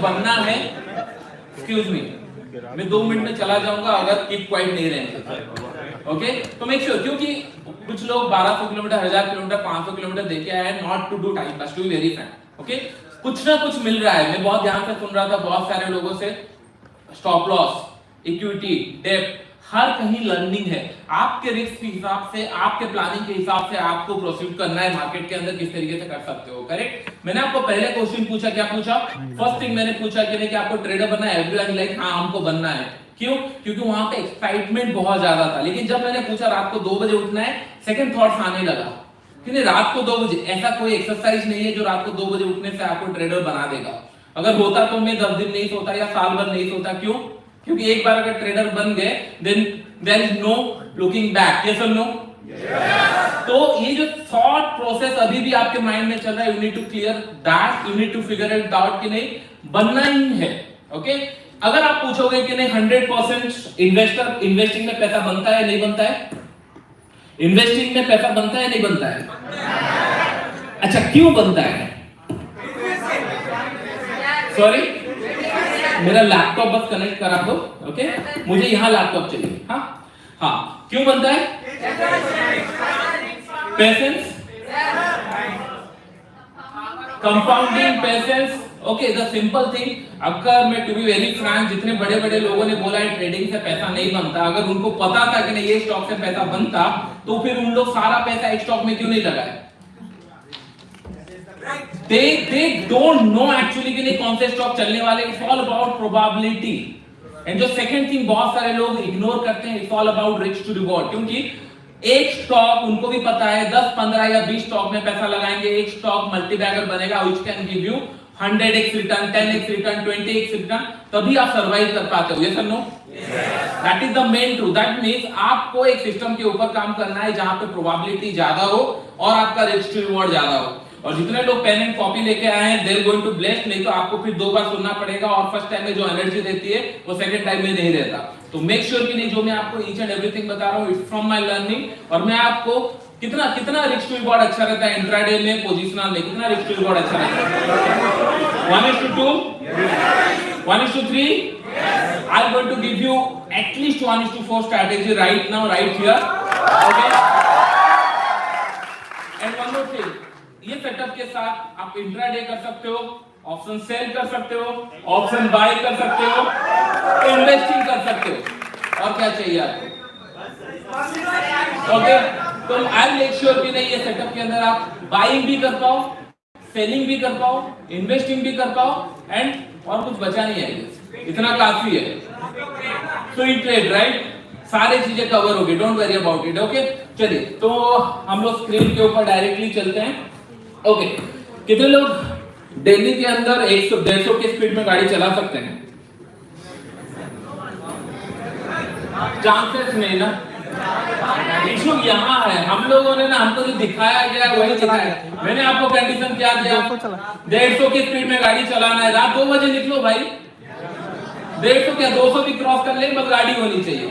बनना है, excuse me, मैं 2 मिनट में चला जाऊंगा अगर कीप क्वाइट नहीं रहेंगे, ओके? तो मेक श्योर, क्योंकि कुछ लोग 1200 किलोमीटर, 1000 किलोमीटर, 500 किलोमीटर देके आए हैं, not to do time pass, to be very frank, okay? कुछ ना कुछ मिल रहा है। मैं बहुत ध्यान से सुन रहा था बहुत सारे लोगों से, स्टॉप लॉस, इक्विटी, डेप्थ, हर कहीं लर्निंग है। आपके रिस्क के हिसाब से, आपके प्लानिंग के हिसाब से आपको प्रोसीड करना है मार्केट के अंदर, किस तरीके से कर सकते हो, करेक्ट? मैंने आपको पहले क्वेश्चन पूछा, क्या पूछा? फर्स्ट थिंग मैंने पूछा कि नहीं कि आपको ट्रेडर बनना है, एवरीवन लाइक हाँ हमको बनना है। क्यों? क्योंकि वहां पे एक्साइटमेंट बहुत ज्यादा था। लेकिन जब मैंने पूछा रात को 2 बजे उठना है, सेकंड थॉट्स आने लगा कि नहीं रात को 2 बजे, ऐसा कोई एक्सरसाइज नहीं है जो रात को 2 बजे उठने से आपको ट्रेडर बना देगा। अगर होता तो मैं 10 दिन नहीं सोता या साल भर नहीं सोता। क्यों? क्योंकि एक बार अगर ट्रेडर बन गए then there is no looking back, yes और नो? तो ये जो थॉट प्रोसेस अभी भी आपके माइंड में चल रहा है, you need to clear that, you need to figure it out कि नहीं बनना ही है, ओके? अगर आप पूछोगे कि नहीं 100% इन्वेस्टर इन्वेस्टिंग में पैसा बनता है नहीं बनता है? इन्वेस्टिंग में पैसा बनता है नहीं बनता है? अच्छा, क्यों बनता है? सॉरी, मेरा लैपटॉप बस कनेक्ट करा दो, ओके? मुझे यहाँ लैपटॉप चाहिए। हाँ हाँ, क्यों बनता है? Patience, compounding, patience, okay? The simple thing, अगर मैं टू बी वेरी फ्रैंक, जितने बड़े बड़े लोगों ने बोला है ट्रेडिंग से पैसा नहीं बनता, अगर उनको पता था कि नहीं ये स्टॉक से पैसा बनता, तो फिर उन लोग सारा पैसा एक स्टॉक में क्यों नहीं लगाए? They don't know actually कि नहीं कौन से स्टॉक चलने वाले। It's all about probability. And जो second thing बहुत सारे लोग इग्नोर करते हैं, it's all about risk to reward, क्योंकि एक स्टॉक उनको भी पता है 10, 15 या 20 स्टॉक में पैसा लगाएंगे, एक स्टॉक मल्टीबैगर बनेगा which can give you 100x return, 10x return, 20x return, तभी आप सर्वाइव कर पाते हो। yes or no? That is the main truth. That means आपको एक सिस्टम के ऊपर काम करना है जहां पे प्रोबेबिलिटी ज्यादा हो और आपका रिस्क टू रिवॉर्ड ज्यादा हो। और जितने लोग पेन एंड कॉपी लेके आए हैं, they are going to bless, नहीं तो आपको फिर 2 बार सुनना पड़ेगा और फर्स्ट टाइम में जो एनर्जी रहती है वो सेकंड टाइम में नहीं रहता। तो मेक श्योर कि नहीं जो मैं आपको ईच एंड एवरीथिंग बता रहा हूँ इट्स फ्रॉम माय लर्निंग, और मैं आपको कितना रिस्क टू रिवॉर्ड अच्छा रहता है इंट्राडे में, पोजिशनल में कितना रिस्क टू रिवॉर्ड अच्छा रहता है? 1:2, 1:3, I am going to give you at least 1:4 strategy right now, right here, okay? And one more thing, ये सेटअप के साथ आप इंट्राडे कर सकते हो, ऑप्शन सेल कर सकते हो, ऑप्शन बाय कर सकते हो, इन्वेस्टिंग कर सकते हो, और क्या चाहिए आपको? ओके? तो आई मेक श्योर कि नहीं ये सेटअप के अंदर आप बाइंग भी कर पाओ, सेलिंग भी कर पाओ, इन्वेस्टिंग भी कर पाओ, एंड और कुछ बचा नहीं है, इतना काफी है। Swing trade, right? सारी चीजें कवर होगी, don't worry about it, okay? चलिए, तो हम लोग स्क्रीन के ऊपर डायरेक्टली चलते हैं। ओके, कितने लोग दिल्ली के अंदर 100-150 की स्पीड में गाड़ी चला सकते हैं? चांसेस नहीं ना। इशू यहाँ है, हम लोगों ने ना, हमको जो दिखाया गया वही दिखाया। मैंने आपको कंडीशन क्या दिया? 150 की स्पीड में गाड़ी चलाना है, रात 2 बजे निकलो भाई। 150 क्या 200 भी क्रॉस कर ले, बस गाड़ी होनी चाहिए।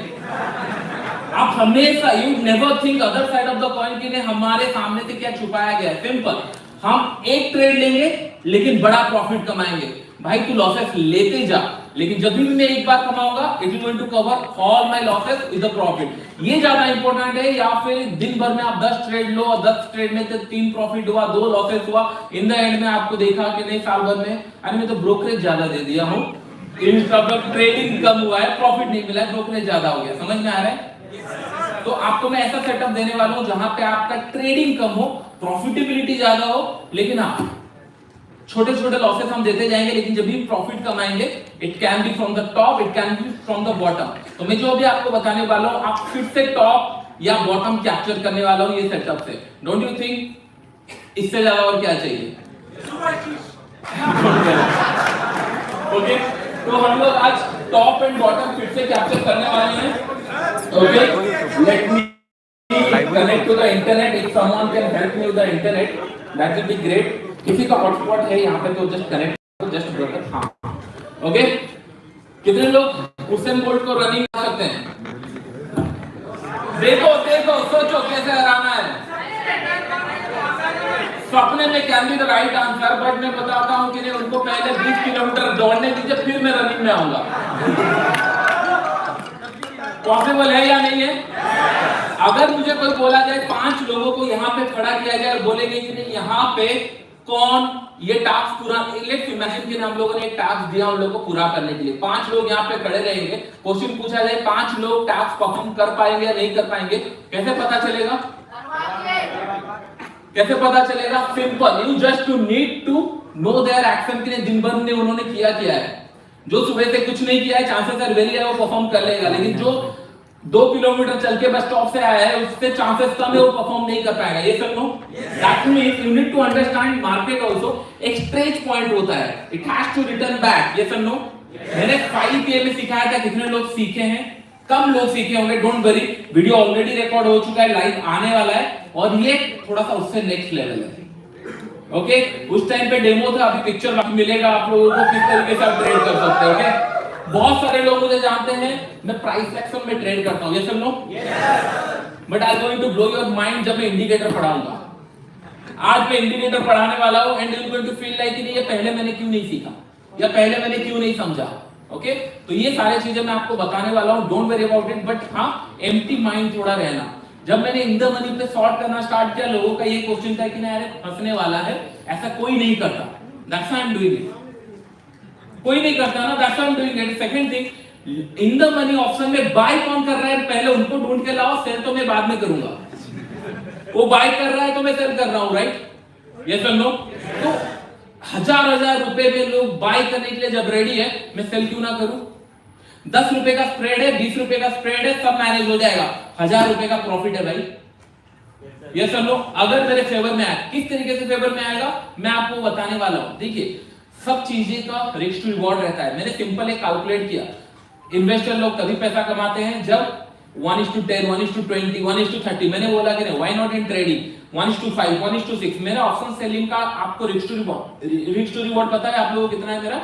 आप हमेशा you never think other side of the coin कि हमारे सामने से क्या छुपाया गया है। सिंपल, हम एक ट्रेड लेंगे लेकिन बड़ा प्रॉफिट कमाएंगे। भाई तू लॉसेस लेते जा, लेकिन जब भी मैं एक बार कमाऊंगा it is going to cover all my losses with the profit. ये ज्यादा इंपॉर्टेंट है, या फिर दिन भर में आप 10 ट्रेड लो और 10 ट्रेड में से 3 प्रॉफिट हुआ, 2 लॉसेस हुआ, इन द एंड में आपको देखा कि नहीं साल भर में अरे मैं तो ब्रोकरेज ज्यादा दे दिया हूं, ट्रेडिंग कम हुआ है, प्रॉफिट नहीं मिला है, ब्रोकरेज ज्यादा हो गया। समझ में आ रहा है? तो आपको मैं ऐसा सेटअप देने वाला हूं जहां पे आपका ट्रेडिंग कम हो, प्रॉफिटेबिलिटी ज्यादा हो, लेकिन हाँ छोटे छोटे लॉसेस हम देते जाएंगे, लेकिन जब भी प्रॉफिट कमाएंगे it can B from the top, it can B from the bottom. तो मैं जो भी आपको बताने वाला हूं आप फिर से टॉप या बॉटम कैप्चर करने वाला हूं ये सेटअप से। डोंट यू थिंक इससे ज्यादा और क्या चाहिए? ओके, तो हम लोग आज टॉप एंड बॉटम फिर से कैप्चर करने वाले हैं। Okay, let me connect to the internet. If someone can help me with the internet, that will be great. किसी का हॉटस्पॉट है यहाँ पे तो जस्ट कनेक्ट, जस्ट ब्रदर। हाँ, ओके। कितने लोग उसेन बोल्ट को रनिंग कर सकते हैं? देखो देखो, सोचो कैसे हराना है। सपने में can be the right answer, but मैं बताता हूं कि नहीं, उनको पहले 20 किलोमीटर दौड़ने दीजिए, फिर मैं रनिंग में आऊंगा। पॉसिबल है या नहीं है? अगर मुझे कोई बोला जाए 5 लोगों को यहाँ पे खड़ा किया जाए और बोलेंगे कि नहीं यहाँ पे कौन ये टास्क पूरा, लेट्स इमेजिन कि हम लोगों ने एक टास्क दिया उन लोगों को पूरा करने के लिए, 5 लोग यहाँ पे खड़े रहेंगे, क्वेश्चन पूछा जाए 5 लोग टास्क परफॉर्म कर पाएंगे या नहीं कर पाएंगे, कैसे पता चलेगा? कैसे पता चलेगा? Simple, you just to need to know their action कि दिन भर में उन्होंने किया है। जो सुबह से कुछ नहीं किया है, चांसेस आर वेरी है वो परफॉर्म कर लेगा, लेकिन जो 2 किलोमीटर चल के बस स्टॉप से आया है उससे चांसेस कम है वो परफॉर्म नहीं कर पाएगा। ये सब know, that means you need to understand market also एक स्ट्रेच पॉइंट होता है, it has to return back. ये सब नो, मैंने 5 में सिखाया था, कितने लोग सीखे हैं? कम लोग सीखे होंगे, don't worry, video already record हो चुका है, लाइव आने वाला है, और ये थोड़ा सा उससे नेक्स्ट लेवल है। ओके, उस टाइम पे डेमो था, अभी पिक्चर बाकी मिलेगा आप लोगों को किस तरीके से आप ट्रेड कर सकते हैं। ओके, बहुत सारे लोग मुझे जानते हैं, मैं प्राइस सेक्शन में ट्रेड करता हूं, ये सब लोग, but I am going to blow your mind जब मैं इंडिकेटर पढ़ाऊंगा। आज मैं इंडिकेटर पढ़ाने वाला हूं and you are going to feel like ये पहले मैंने क्यों नहीं सीखा या पहले मैंने क्यों नहीं समझा। ओके, तो ये सारी चीजें मैं आपको बताने वाला हूं, don't worry about it, but हाँ एम्प्टी माइंड थोड़ा रहना। जब मैंने इन द मनी पे सॉर्ट करना स्टार्ट किया, लोगों का ये क्वेश्चन था कि ना यार फंसने वाला है, ऐसा कोई नहीं करता, that's why I am doing it, कोई नहीं करता ना, that's why I am doing it. Second thing, in the money option में बाय कौन कर रहा है पहले उनको ढूंढ के लाओ, सेल तो मैं बाद में करूंगा। वो बाय कर रहा है तो मैं सेल कर रहा हूं, राइट? यस और नो? तो हजार रुपए में लोग बाय करने के लिए जब रेडी है, मैं सेल क्यों ना करूं? 10 रुपए का स्प्रेड है, 20 रुपए का स्प्रेड है, सब मैनेज हो जाएगा, 1000 रुपए का प्रॉफिट है भाई। ये सब लोग अगर मेरे फेवर में आए, किस तरीके से फेवर में आएगा मैं आपको बताने वाला हूं। देखिए, सब चीजें का रिस्क टू रिवॉर्ड रहता है। मैंने सिंपल एक कैलकुलेट किया, इन्वेस्टर लोग तभी पैसा कमाते हैं जब 1:10, 1:20, 1:30। मैंने बोला कि नहीं, व्हाई नॉट इन ट्रेडिंग 1:5, 1:6। मेरा ऑप्शन सेलिंग का आपको रिस्क टू रिवॉर्ड पता है आप लोगों को कितना है मेरा?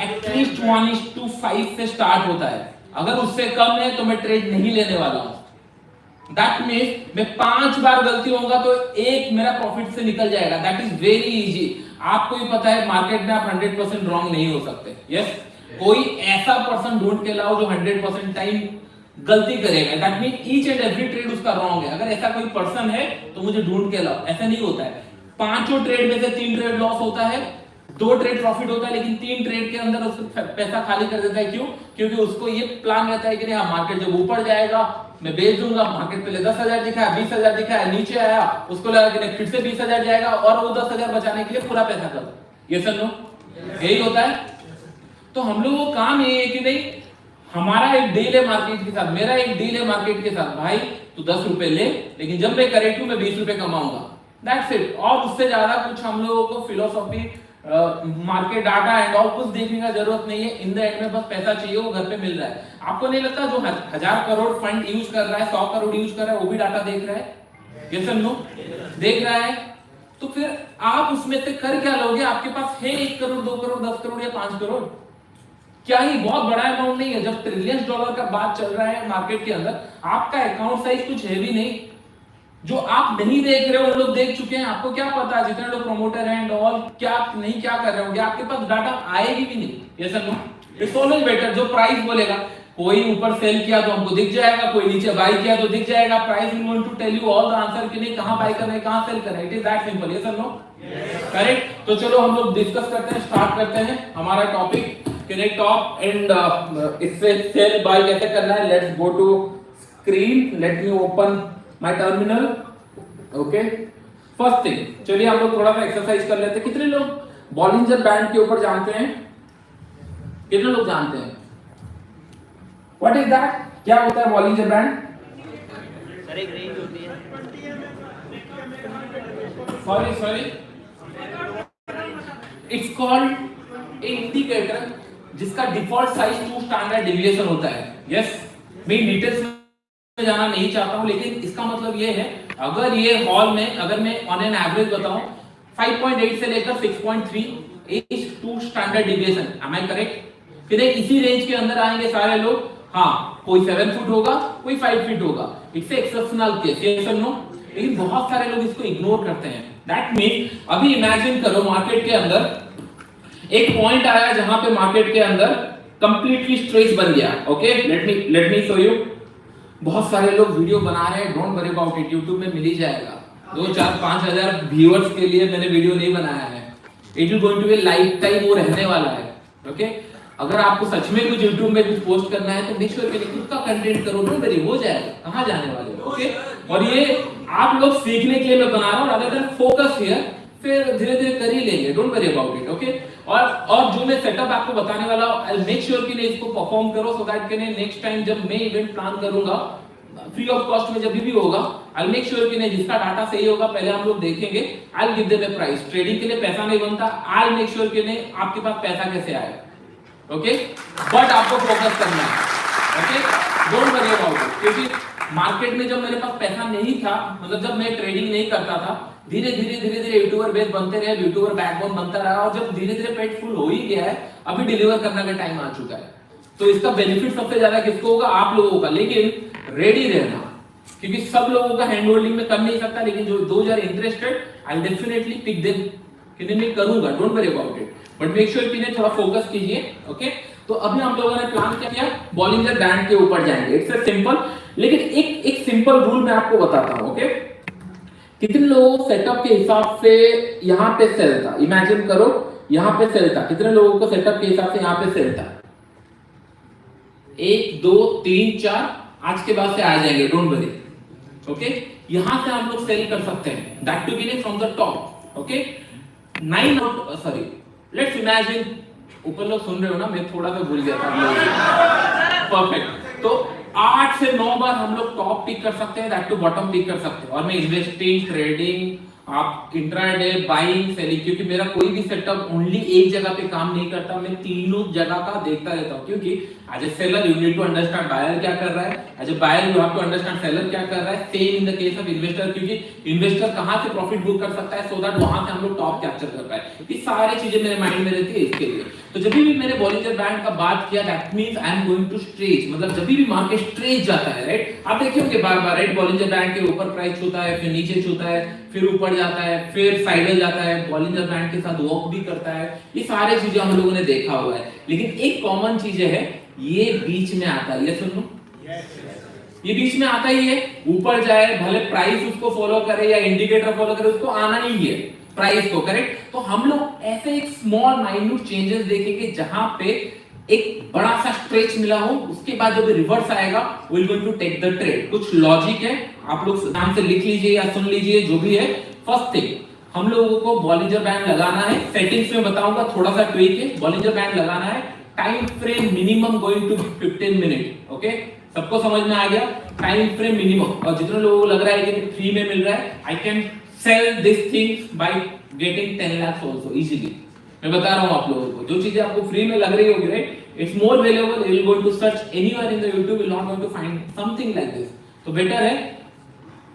एटलीस्ट 1:5 से स्टार्ट होता है। अगर उससे कम है तो मैं ट्रेड नहीं लेने वाला हूं। दैट मींस मैं 5 बार गलती होगा तो एक मेरा प्रॉफिट से निकल जाएगा। That is very easy. आपको भी पता है मार्केट में आप 100% रॉन्ग नहीं हो सकते। यस, कोई ऐसा पर्सन ढूंढ के लाओ जो 100% टाइम गलती करेगा। That means each and every trade उसका रॉन्ग है। अगर ऐसा कोई पर्सन है तो मुझे ढूंढ के लाओ। ऐसा नहीं होता है। 5 ट्रेड में से 3 ट्रेड लॉस होता है, 2 ट्रेड प्रॉफिट होता है, लेकिन 3 ट्रेड के अंदर उसको पैसा खाली कर देता है। क्यों? क्योंकि उसको ये प्लान रहता है कि नहीं मार्केट जब ऊपर जाएगा मैं बेच दूंगा। मार्केट पहले 10,000 दिखाया, 20,000 दिखाया, नीचे आया, उसको लगा कि नहीं फिर से 20,000 जाएगा और वो 10,000 बचाने के लिए पूरा पैसा कर दो। ये सब नो, यही होता है। तो हम लोगों का काम ये है कि नहीं, हमारा एक डील है मार्केट के साथ, मेरा एक डील है मार्केट के साथ, भाई तू 10 रुपए ले, लेकिन जब मैं करेक्ट हूं मैं 20 रुपए कमाऊंगा। That's it. और उससे ज्यादा कुछ हम लोगों को philosophy, market data and all कुछ देखने का जरूरत नहीं है। इन द एंड में बस पैसा चाहिए, वो घर पे मिल रहा है। आपको नहीं लगता जो 1000 करोड़ फंड यूज कर रहा है, 100 करोड़ यूज कर रहा है, वो भी डाटा देख रहा है? ये सब नो, देख रहा है। तो फिर आप उसमें से कर क्या लोगे? आपके पास है 1 करोड़, 2 करोड़, 10 करोड़ या 5 करोड़, क्या ही बहुत बड़ा अमाउंट नहीं है। जब ट्रिलियंस डॉलर का बात चल रहा है मार्केट के अंदर, आपका अकाउंट साइज कुछ है भी नहीं। जो आप नहीं देख रहे हो वो लोग देख चुके हैं। आपको क्या पता जितने लोग प्रमोटर हैं एंड ऑल क्या नहीं क्या कर रहे होंगे, आपके पास डाटा आएगी भी नहीं। ये सब इट्स ऑलवेज बेटर जो प्राइस बोलेगा। कोई ऊपर सेल किया तो हमको दिख जाएगा, कोई नीचे बाय किया तो दिख जाएगा। Price will going to tell you all the answer कि नहीं कहां बाय करना है, कहां सेल करना है। It is that simple. ये सब नो, करेक्ट? तो चलो हम लोग डिस्कस करते हैं, स्टार्ट करते हैं हमारा टॉपिक कनेक्ट टॉप एंड इससे सेल बाय कैसे करना है। Let's go to screen, let me open my terminal. Okay, first thing, चलिए हम लोग थोड़ा सा एक्सरसाइज कर लेते हैं। कितने लोग बॉलिंजर बैंड के ऊपर जानते हैं? कितने लोग जानते हैं? What is that? क्या होता है बॉलिंजर बैंड? सर एक रेंज होती है। सॉरी इट्स कॉल्ड इंडिकेटर जिसका डिफॉल्ट साइज 2 स्टैंडर्ड डेविएशन होता है। यस, मैं डिटेल्स में जाना नहीं चाहता हूं, लेकिन इसका मतलब ये है अगर ये हॉल में अगर मैं ऑन एन एवरेज बताऊं 5.8 से लेकर 6.3 is 2 standard deviation. Am I correct? फिर इसी रेंज के अंदर आएंगे सारे लोग। हाँ, कोई 7 फुट होगा, कोई 5 फीट होगा। It's exceptional case. ये सब नो, लेकिन बहुत सारे लोग इसको इग्नोर करते हैं। दैट मीन अभी इमेजिन करो मार्केट के अंदर एक पॉइंट आया जहां पे मार्केट के अंदर कंप्लीटली स्ट्रेच बन गया। Okay, let me show you. बहुत सारे लोग वीडियो बना रहे हैं, don't worry about it, YouTube में मिल ही जाएगा। 2-4-5 हजार व्यूअर्स के लिए मैंने वीडियो नहीं बनाया है। It will going to be lifetime, वो रहने वाला है। ओके, अगर आपको सच में कुछ यूट्यूब में कुछ पोस्ट करना है तो मेक श्योर कि खुद का कंटेंट करो, डोंट वरी, हो जाएगा, कहां जाने वाले हो। ओके, और ये आप लोग सीखने के लिए मैं बना रहा हूं, रादर देन फोकस हियर, फिर धीरे धीरे कर ही लेंगे, don't worry about it. Okay, और जो मैं सेटअप आपको बताने वाला हूं, आई मेक श्योर कि इसको परफॉर्म करो सो दैट कि नेक्स्ट टाइम जब मैं इवेंट प्लान करूंगा फ्री ऑफ कॉस्ट में, जब भी होगा, आई मेक श्योर कि जिसका डाटा सही होगा पहले हम लोग देखेंगे, I give them a price. Trading के लिए पैसा नहीं बनता, आई मेक श्योर कि आपके पास पैसा कैसे आए। ओके, बट आपको फोकस करना है। Okay, don't worry about it, क्योंकि मार्केट में जब मेरे पास पैसा नहीं था, मतलब जब मैं ट्रेडिंग नहीं करता था, धीरे धीरे यूट्यूबर बेस बनते रहे, यूट्यूबर बैकबोन बनता रहा, और जब धीरे धीरे पेट फुल हो ही गया है, अभी डिलीवर करने का टाइम आ चुका है। तो इसका बेनिफिट सबसे ज्यादा किसको होगा? आप लोगों का। लेकिन रेडी रहना, क्योंकि सब लोगों का हैंड होल्डिंग में कर नहीं सकता, लेकिन जो those are interested I definitely pick them, कि मैं करूंगा, don't worry about it, but make sure कि थोड़ा फोकस कीजिए। ओके, तो अभी हम लोगों ने प्लान क्या किया, बॉलिंजर बैंड के ऊपर जाएंगे। इट्स अ सिंपल, लेकिन एक सिंपल रूल मैं आपको बताता हूं। ओके, कितने लोगों सेटअप के हिसाब से यहां पे सेल था, इमेजिन करो यहां पे सेल था, कितने लोगों को सेटअप के हिसाब से यहां पे सेल था? 1 2 3 4, आज के बाद से आ जाएंगे, डोंट वरी। ओके, यहां से हम लोग सेल कर सकते हैं, that to be from the top. Okay, 9 sorry, let's imagine, ऊपर लोग सुन रहे हो ना, मैं थोड़ा सा भूल गया था। परफेक्ट, तो 8 से 9 बार हम लोग टॉप पिक कर सकते हैं, दैट टू बॉटम पिक कर सकते हैं। और मैं इन्वेस्टिंग, ट्रेडिंग, आप इंट्राडे, बाइंग, सेलिंग, क्योंकि मेरा कोई भी सेटअप ओनली एक जगह पे काम नहीं करता, मैं तीनों जगह का देखता रहता हूं। क्योंकि as a seller you need to understand buyer क्या कर रहा है, as a buyer you have to understand seller क्या कर रहा है। Same in the case of investor, क्योंकि इन्वेस्टर कहां से प्रॉफिट बुक कर सकता है, सो दैट वहां से हम लोग टॉप कैप्चर कर पाए। ये सारी चीजें मेरे माइंड में रहती है इसके लिए। तो जब भी मैंने बॉलिंजर बैंड का बात किया, that means I am going to stretch, मतलब जब भी मार्केट स्ट्रेच जाता है, राइट, आप देखे होंगे बार बार, राइट, बॉलिंजर बैंड के ऊपर प्राइस छूता है, फिर नीचे छूता है, फिर ऊपर जाता है, फिर साइडवेज जाता है, बॉलिंजर बैंड के साथ वॉक भी करता है। ये सारी चीजें हम लोगों ने देखा हुआ है, लेकिन एक कॉमन चीज है, ये बीच में आता है। ये सुन लो, ये बीच में आता ही है, ऊपर जाए भले प्राइस उसको फॉलो करे या इंडिकेटर फॉलो करे, उसको आना ही है प्राइस को, करेक्ट। तो हम लोग ऐसे एक स्मॉल माइन्यूट चेंजेस देखेंगे जहां पे एक बड़ा सा स्ट्रेच मिला हो, उसके बाद जब रिवर्स आएगा we will going to take the trade. कुछ लॉजिक है, आप लोग ध्यान से लिख लीजिए या सुन लीजिए, जो भी है। फर्स्ट थिंग, हम लोगों को बॉलिंजर बैंड लगाना है, सेटिंग्स में बताऊंगा, थोड़ा सा ट्विक है, बॉलिंजर बैंड लगाना है, time frame minimum going to 15 minute. Okay, सबको समझ में आ गया, टाइम फ्रेम मिनिमम। और जितने लोगों को लग रहा है कि फ्री में मिल रहा है, I can sell this things by getting 10 lakhs also easily. मैं बता रहा हूं आप लोगों को, जो चीजें आपको फ्री में लग रही होगी, right, it's more available, you will go to search anywhere in the YouTube, you will not going to find something like this. तो बेटर है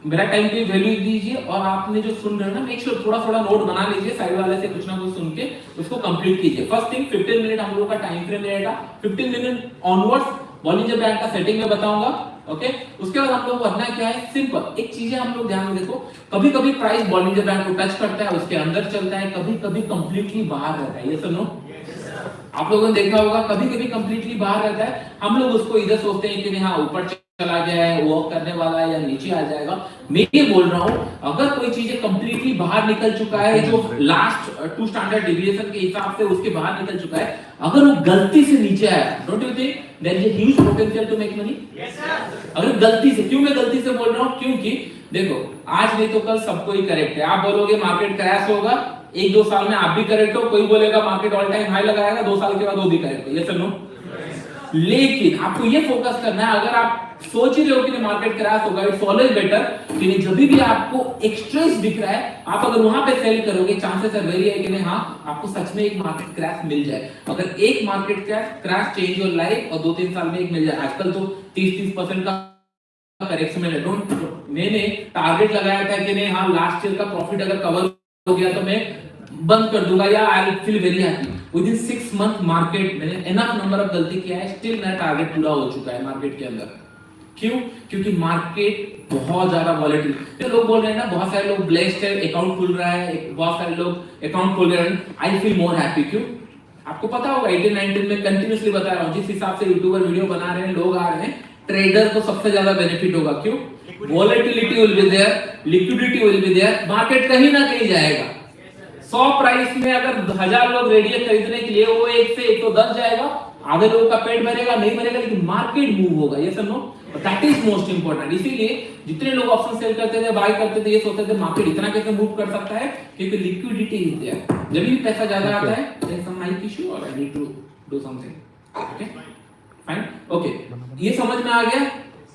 मेरा टाइम पे वैल्यू दीजिए, और आपने जो सुन रहे हो ना, मेक श्योर थोड़ा थोड़ा नोट बना लीजिए, साइड वाले से कुछ ना कुछ सुन के उसको कंप्लीट कीजिए। फर्स्ट थिंग, 15 मिनट हम लोग का टाइम फ्रेम रहेगा, 15 मिनट ऑनवर्ड्स बॉलिंजर बैंड का सेटिंग में बताऊंगा। ओके, उसके बाद हम लोग को करना क्या है, सिंपल एक चीज है, हम लोग ध्यान में देखो, कभी कभी प्राइस बॉलिंजर बैंड को टच करता है, उसके अंदर चलता है, कभी कभी कंप्लीटली बाहर रहता है। ये सुनो, आप लोगों ने देखा होगा, कभी कभी कंप्लीटली बाहर रहता है, हम लोग उसको इधर सोचते हैं कि हाँ ऊपर चला गया है, वॉक करने वाला है, या नीचे आ जाएगा। मैं ये बोल रहा हूं, अगर कोई चीज कंप्लीटली बाहर निकल चुका है, जो लास्ट 2 स्टैंडर्ड डेविएशन के हिसाब से उसके बाहर निकल चुका है, अगर वो गलती से नीचे आया, don't you think there is a huge potential to make money? Yes sir. अगर गलती से, क्यों मैं गलती से बोल रहा हूं, क्योंकि देखो आज नहीं तो कल सबको ही करेक्ट है। आप बोलोगे मार्केट क्रैश होगा, 1-2 साल में आप भी करेक्ट हो, कोई बोलेगा मार्केट ऑल टाइम हाई लगाएगा, 2 साल के बाद वो भी करेक्ट हो। ये सुनो, लेकिन आपको ये फोकस करना है, अगर आप सोच ही रहे हो कि मार्केट क्रैश होगा, इट्स ऑलवेज बेटर कि जब भी आपको एक स्ट्रेस दिख रहा है, आप अगर वहां पे सेल करोगे, चांसेस है वेरी है कि हाँ आपको सच में एक मार्केट क्रैश मिल जाए। अगर एक market crash change your life, और 2-3 साल में एक मिल जाए, आजकल तो 30% का करेक्शन में डोंट, मैंने टारगेट लगाया था कि नहीं हाँ लास्ट ईयर का प्रॉफिट अगर कवर हो गया तो मैं बंद कर दूंगा, या I will feel very happy. With in 6 month market मैंने एनफ नंबर ऑफ गलती किया है, स्टिल मेरा टारगेट पूरा हो चुका है मार्केट के अंदर। क्यों? क्योंकि मार्केट बहुत ज्यादा वॉलेटिल। तो लोग बोल रहे हैं ना, बहुत सारे लोग ब्लेस्ड है, अकाउंट खुल रहा है, बहुत सारे लोग अकाउंट खोल रहे हैं, आई फील मोर हैप्पी। क्यों? आपको पता होगा 18-19 में कंटिन्यूअसली बता रहा हूं, जिस हिसाब से यूट्यूबर वीडियो बना रहे हैं, लोग आ रहे हैं, ट्रेडर को सबसे ज्यादा बेनिफिट होगा। क्यों? Volatility will be there, liquidity will be there, market कहीं ना कहीं जाएगा। 100 प्राइस में अगर 1000 लोग रेडी है खरीदने के लिए, वो 1 से 110 जाएगा, आधे लोगों का पेट भरेगा, नहीं भरेगा, लेकिन मार्केट मूव होगा। ये समझो, दैट इज मोस्ट इंपॉर्टेंट। इसीलिए जितने लोग ऑप्शन सेल करते थे, बाय करते थे, ये सोचते थे मार्केट इतना कैसे मूव कर सकता है, क्योंकि लिक्विडिटी इज देयर। जब भी पैसा ज्यादा आता है, there is some mic issue और I need to do something. Okay fine, okay, ये समझ में आ गया।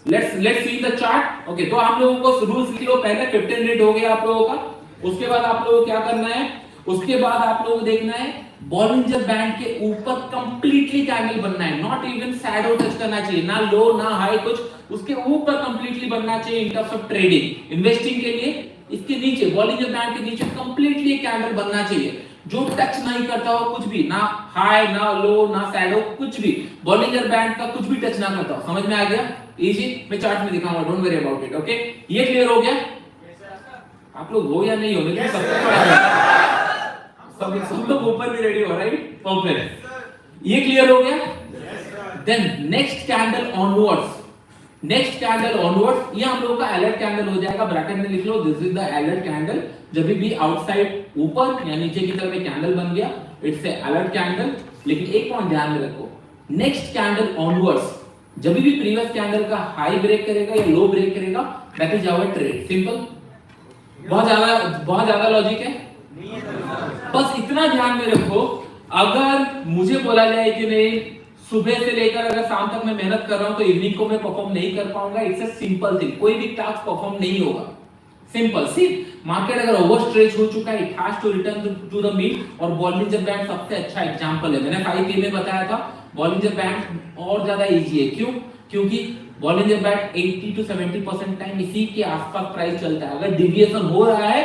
Let's see the chart. Okay, तो आप लोगों को रूल्स लिख लो। पहले 15 मिनट हो गया आप लोगों का। उसके बाद आप लोगों को क्या करना है? उसके बाद आप लोगों को देखना है बॉलिंजर बैंड के ऊपर कंप्लीटली कैंडल बनना है, नॉट इवन शैडो टच करना चाहिए, ना लो ना हाई, कुछ उसके ऊपर कंप्लीटली बनना चाहिए in terms of trading. Investing के लिए इसके नीचे, बॉलिंजर बैंड के नीचे कंप्लीटली कैंडल बनना चाहिए, जो टच नहीं करता हो कुछ भी, ना हाई ना लो ना शैडो, कुछ भी बॉलिंजर बैंड का कुछ भी टच ना करता हो। समझ में आ गया? इजी, मैं चार्ट में दिखाऊंगा, don't worry about it. Okay, ये क्लियर हो गया? आप लोग हो या नहीं हो, लेकिन सब लोग ऊपर भी रेडी हो, राइट? परफेक्ट, ये क्लियर हो गया। Then next candle onwards, next candle onwards, ये हम लोगों का अलर्ट कैंडल हो जाएगा। ब्रैकेट में लिख लो, this is the alert candle. जब भी आउटसाइड ऊपर या नीचे की तरफ एक कैंडल बन गया, इट्स ए अलर्ट कैंडल। लेकिन एक पॉइंट ध्यान में रखो, नेक्स्ट कैंडल ऑनवर्ड्स जब भी प्रीवियस कैंडल का हाई ब्रेक करेगा या लो ब्रेक करेगा, that is our trade. Simple, बहुत ज्यादा लॉजिक है। बस इतना ध्यान में रखो, अगर मुझे बोला जाए कि नहीं सुबह से लेकर अगर शाम तक मैं मेहनत कर रहा हूं तो इवनिंग को मैं परफॉर्म नहीं कर पाऊंगा, इट्स अ सिंपल थिंग, कोई भी टास्क परफॉर्म नहीं होगा। सिंपल सी, मार्केट अगर ओवर स्ट्रेच हो चुका है, it has to return to the mean, और बॉलिंजर बैंड सबसे अच्छा एग्जांपल है। मैंने 5K में बताया था, बॉलिंजर बैंड और ज्यादा इजी है। क्यों? क्योंकि बॉलिंजर बैंड 80 to 70% टाइम इसी के आसपास प्राइस चलता है। अगर डिविएशन हो रहा है,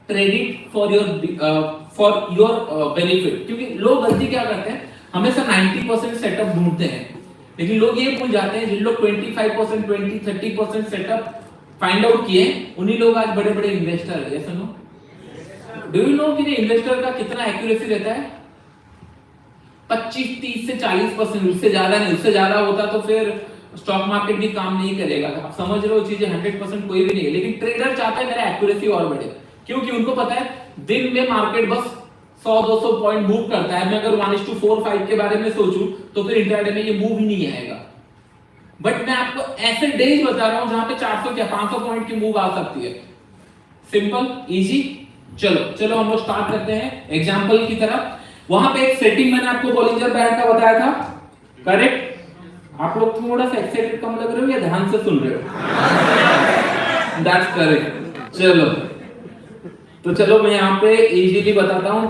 trade it for your benefit. क्योंकि लोग गलती क्या करते हैं, हमेशा 90% सेटअप ढूंढते हैं, लेकिन लोग ये भूल जाते हैं, जिन लोग 25%, 20-30% सेटअप फाइंड आउट किए, उन्हीं लोग आज बड़े बड़े इन्वेस्टर है। ऐसा नो, डू यू नो कि इन्वेस्टर का कितना एक्यूरेसी रहता है? 25-30 से 40%, उससे ज्यादा नहीं। उससे ज्यादा होता तो फिर स्टॉक मार्केट भी काम नहीं करेगा। आप समझ रहे हो चीजें, 100% कोई भी नहीं है, लेकिन ट्रेडर चाहता है मेरा एक्यूरेसी और बढ़े। क्योंकि उनको पता है दिन में मार्केट बस 100-200 पॉइंट मूव करता है। मैं अगर 1:4-5 के बारे में सोचूं तो फिर इंट्राडे में ये मूव ही नहीं आएगा। बट मैं आपको ऐसे डेज बता रहा हूं जहां पे 400 या 500 पॉइंट की मूव आ सकती है। Simple, easy. चलो हम लोग स्टार्ट करते हैं एग्जांपल की तरफ। वहां पे एक सेटिंग मैंने आपको बॉलिंजर बैंड का बताया था, करेक्ट? आप लोग थोड़ा सा एक्साइटेड कम लग रहे हो या ध्यान से सुन रहे हो? That's correct. तो चलो मैं यहाँ पे इजीली बताता हूँ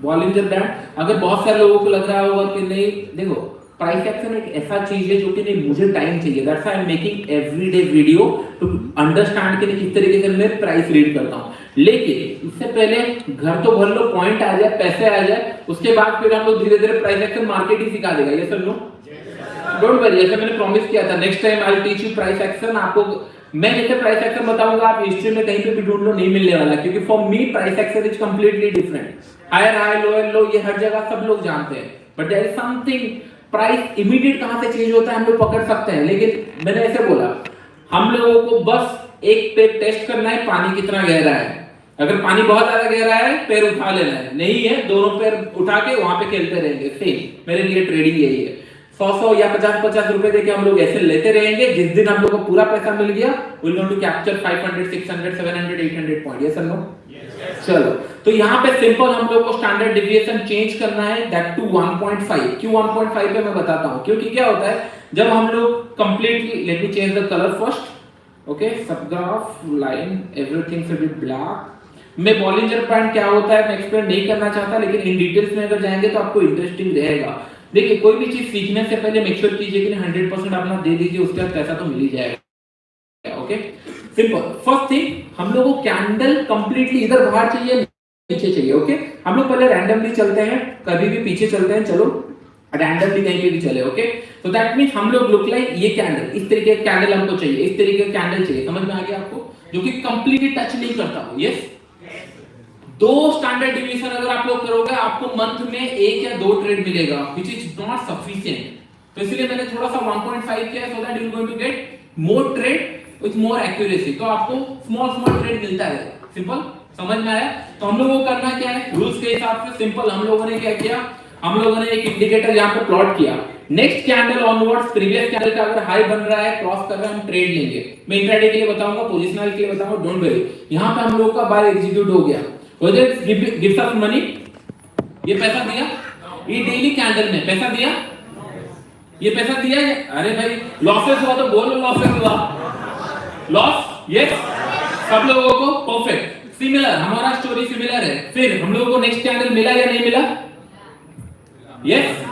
बॉलिंजर बैंड। अगर बहुत सारे लोगों को लग रहा होगा कि नहीं, देखो प्राइस एक्शन एक ऐसा चीज है जो कि नहीं, मुझे टाइम चाहिए, that's why I am making everyday video to understand कि किस तरीके से मैं प्राइस रीड करता हूँ। लेकिन इससे पहले घर तो भर लो, पॉइंट आ जाए, पैसे आ जाए, उसके बाद फिर हम लोग धीरे धीरे प्राइस एक्शन मार्केट ही सिखा देगा। ये सब लो, डोंट वरी, जैसे मैंने प्रॉमिस किया था, next time I will teach you price action. आपको मैं जैसे प्राइस एक्शन बताऊंगा, आप हिस्ट्री में कहीं पे भी ढूंढ लो, नहीं मिलने वाला, क्योंकि for me price action is completely different. Higher high, lower low, ये हर जगह सब लोग जानते हैं, but there is something, price immediate कहां से चेंज होता है हम लोग पकड़ सकते हैं। लेकिन मैंने ऐसे बोला, हम लोगों को बस एक पैर टेस्ट करना है, पानी कितना गहरा है। अगर पानी बहुत ज्यादा गहरा है, पैर उठा लेना है, नहीं है दोनों पैर उठा के वहां पे खेलते रहेंगे। सेम मेरे लिए ट्रेडिंग यही है, 100 या 50 रुपए देके हम लोग ऐसे लेते रहेंगे। जिस दिन हम लोग को पूरा पैसा मिल गया, we will going to capture 500, 600, 700, 800 point. Yes और नो? चलो, तो यहाँ पे सिंपल हम लोग को स्टैंडर्ड डिविएशन चेंज करना है, दैट टू 1.5। क्यों 1.5 पे मैं बताता हूँ, क्योंकि क्या होता है जब हम लोग completely, let me change the colour first, okay, सब graph line everything should be black. मैं बॉलिंजर बैंड क्या होता है मैं एक्सप्लेन नहीं करना चाहता, लेकिन इन डिटेल्स में अगर जाएंगे तो आपको इंटरेस्टिंग रहेगा। देखिए, कोई भी चीज सीखने से पहले मेक श्योर कीजिए कि 100% अपना दे दीजिए, उसके बाद पैसा तो मिल ही जाएगा। Okay, simple. फर्स्ट थिंग, हम लोगों को कैंडल कंप्लीटली इधर बाहर चाहिए, पीछे चाहिए। ओके, हम लोग पहले रैंडमली चलते हैं, कभी भी पीछे चलते हैं। चलो, रैंडमली कहीं पे भी चले, ओके। तो दैट मींस हम लोग लुक लाइक ये कैंडल, इस तरीके का कैंडल हमको चाहिए, इस तरीके का कैंडल चाहिए, समझ में आ गया आपको, जो कि कंप्लीटली टच नहीं करता हो। यस, 2 स्टैंडर्ड डिवीजन अगर आप लोग करोगे आपको मंथ में 1 या 2 ट्रेड मिलेगा, व्हिच इज नॉट सफिशिएंट। तो इसलिए मैंने थोड़ा सा 1.5 किया, so that you are going to get more trade with more accuracy. तो आपको स्मॉल ट्रेड मिलता है, सिंपल, समझ में आया। तो हम लोगों को करना क्या है, रूल्स के हिसाब से सिंपल हम लोगों ने क्या किया, हम लोगों ने एक इंडिकेटर यहाँ पे प्लॉट किया, next candle onwards previous candle का अगर हाई बन रहा है, क्रॉस कर रहा है, हम ट्रेड लेंगे। मैं इंट्राडे के लिए बताऊंगा, पोजिशनल के लिए बताऊंगा, डोंट वरी। यहाँ पे हम लोगों का बाय एग्जीक्यूट हो गया, वेदर गिव्स अस मनी, ये पैसा दिया, ये डेली कैंडल में पैसा दिया, ये पैसा दिया। अरे भाई लॉसेस हुआ तो बोलो लॉसेस हुआ, लॉस, यस, सब लोगों को परफेक्ट, सिमिलर, हमारा स्टोरी सिमिलर है। फिर हम लोगों को नेक्स्ट कैंडल मिला या नहीं मिला, यस।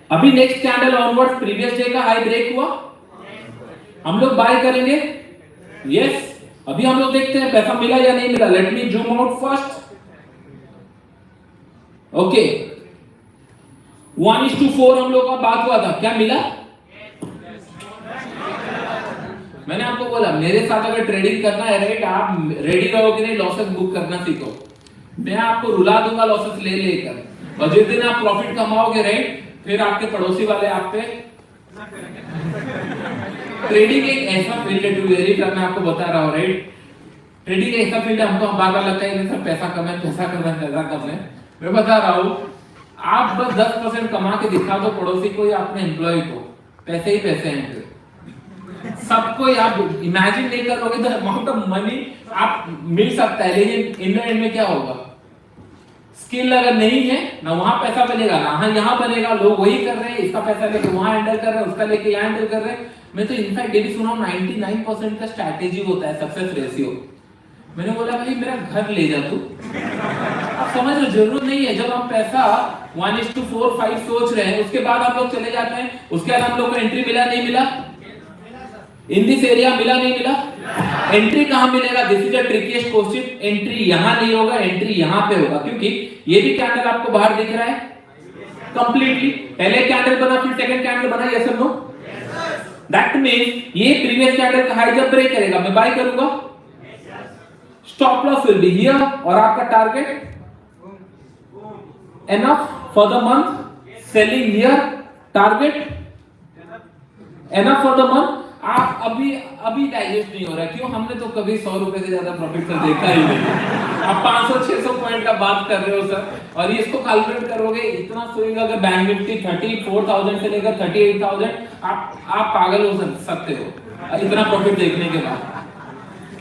अभी next candle onwards previous day का हाई ब्रेक हुआ, हम लोग बाय करेंगे, यस। अभी हम लोग देखते हैं पैसा मिला या नहीं मिला, let me zoom out first, okay. 1:4 हम लोग का बात हुआ था, क्या मिला? मैंने आपको बोला मेरे साथ अगर ट्रेडिंग करना है, राइट, आप रेडी रहो कि नहीं, लॉसेस बुक करना सीखो। मैं आपको रुला दूंगा लॉसेस ले लेकर, और जिस दिन आप प्रॉफिट कमाओगे, राइट, फिर आपके पड़ोसी वाले आप पे। ट्रेडिंग एक ऐसा फील्ड है, टू वेरी फ्रैंक, मैं आपको बता रहा हूँ, राइट, ट्रेडिंग एक ऐसा फील्ड है, हमको बार बार लगता है सर पैसा कम है, पैसा कम है, पैसा कम है। मैं बता रहा हूँ, आप बस 10% कमा के दिखा दो पड़ोसी को या अपने एम्प्लॉय को, पैसे ही पैसे हैं सबको। आप इमेजिन नहीं करोगे द अमाउंट ऑफ मनी आप मिल सकता है, लेकिन इन एंड में क्या होगा, स्किल अगर नहीं है ना वहां पैसा बनेगा ना यहाँ बनेगा। लोग वही कर रहे हैं, इसका पैसा लेके वहां हैंडल कर रहे हैं, उसका लेके यहाँ हैंडल कर रहे हैं। मैं तो इनफैक्ट ये भी सुना 99% का स्ट्रैटेजी होता है सक्सेस रेशियो। मैंने बोला भाई मेरा घर ले जा तू, आप समझ लो, जरूरत नहीं है। जब हम पैसा 1:4-5 सोच रहे हैं, उसके बाद आप लोग चले जाते हैं, उसके बाद हम लोग को एंट्री मिला नहीं मिला, इन दिस एरिया मिला नहीं मिला, एंट्री कहां मिलेगा, this is a ट्रिकीएस्ट question. Entry यहां नहीं होगा, एंट्री यहां पे होगा, क्योंकि ये भी कैंडल आपको बाहर दिख रहा है कंप्लीटली। पहले कैंडल बना, फिर सेकंड कैंडल बना, यस और नो, दैट मींस ये प्रीवियस कैंडल का हाई जब ब्रेक करेगा मैं बाय करूंगा, stop loss will be here, और आपका target enough for the month, selling here, target enough for the month. आप अभी डाइजेस्ट नहीं हो रहा, क्यों? हमने तो कभी 100 रुपए से ज्यादा प्रॉफिट सर देखा ही नहीं। आप 500-600 पॉइंट का बात कर रहे हो सर, और ये इसको कैलकुलेट करोगे इतना सोएगा। अगर बैंक निफ्टी 34,000 से लेकर 38,000, आप पागल हो सकते हो इतना प्रॉफिट देखने के बाद।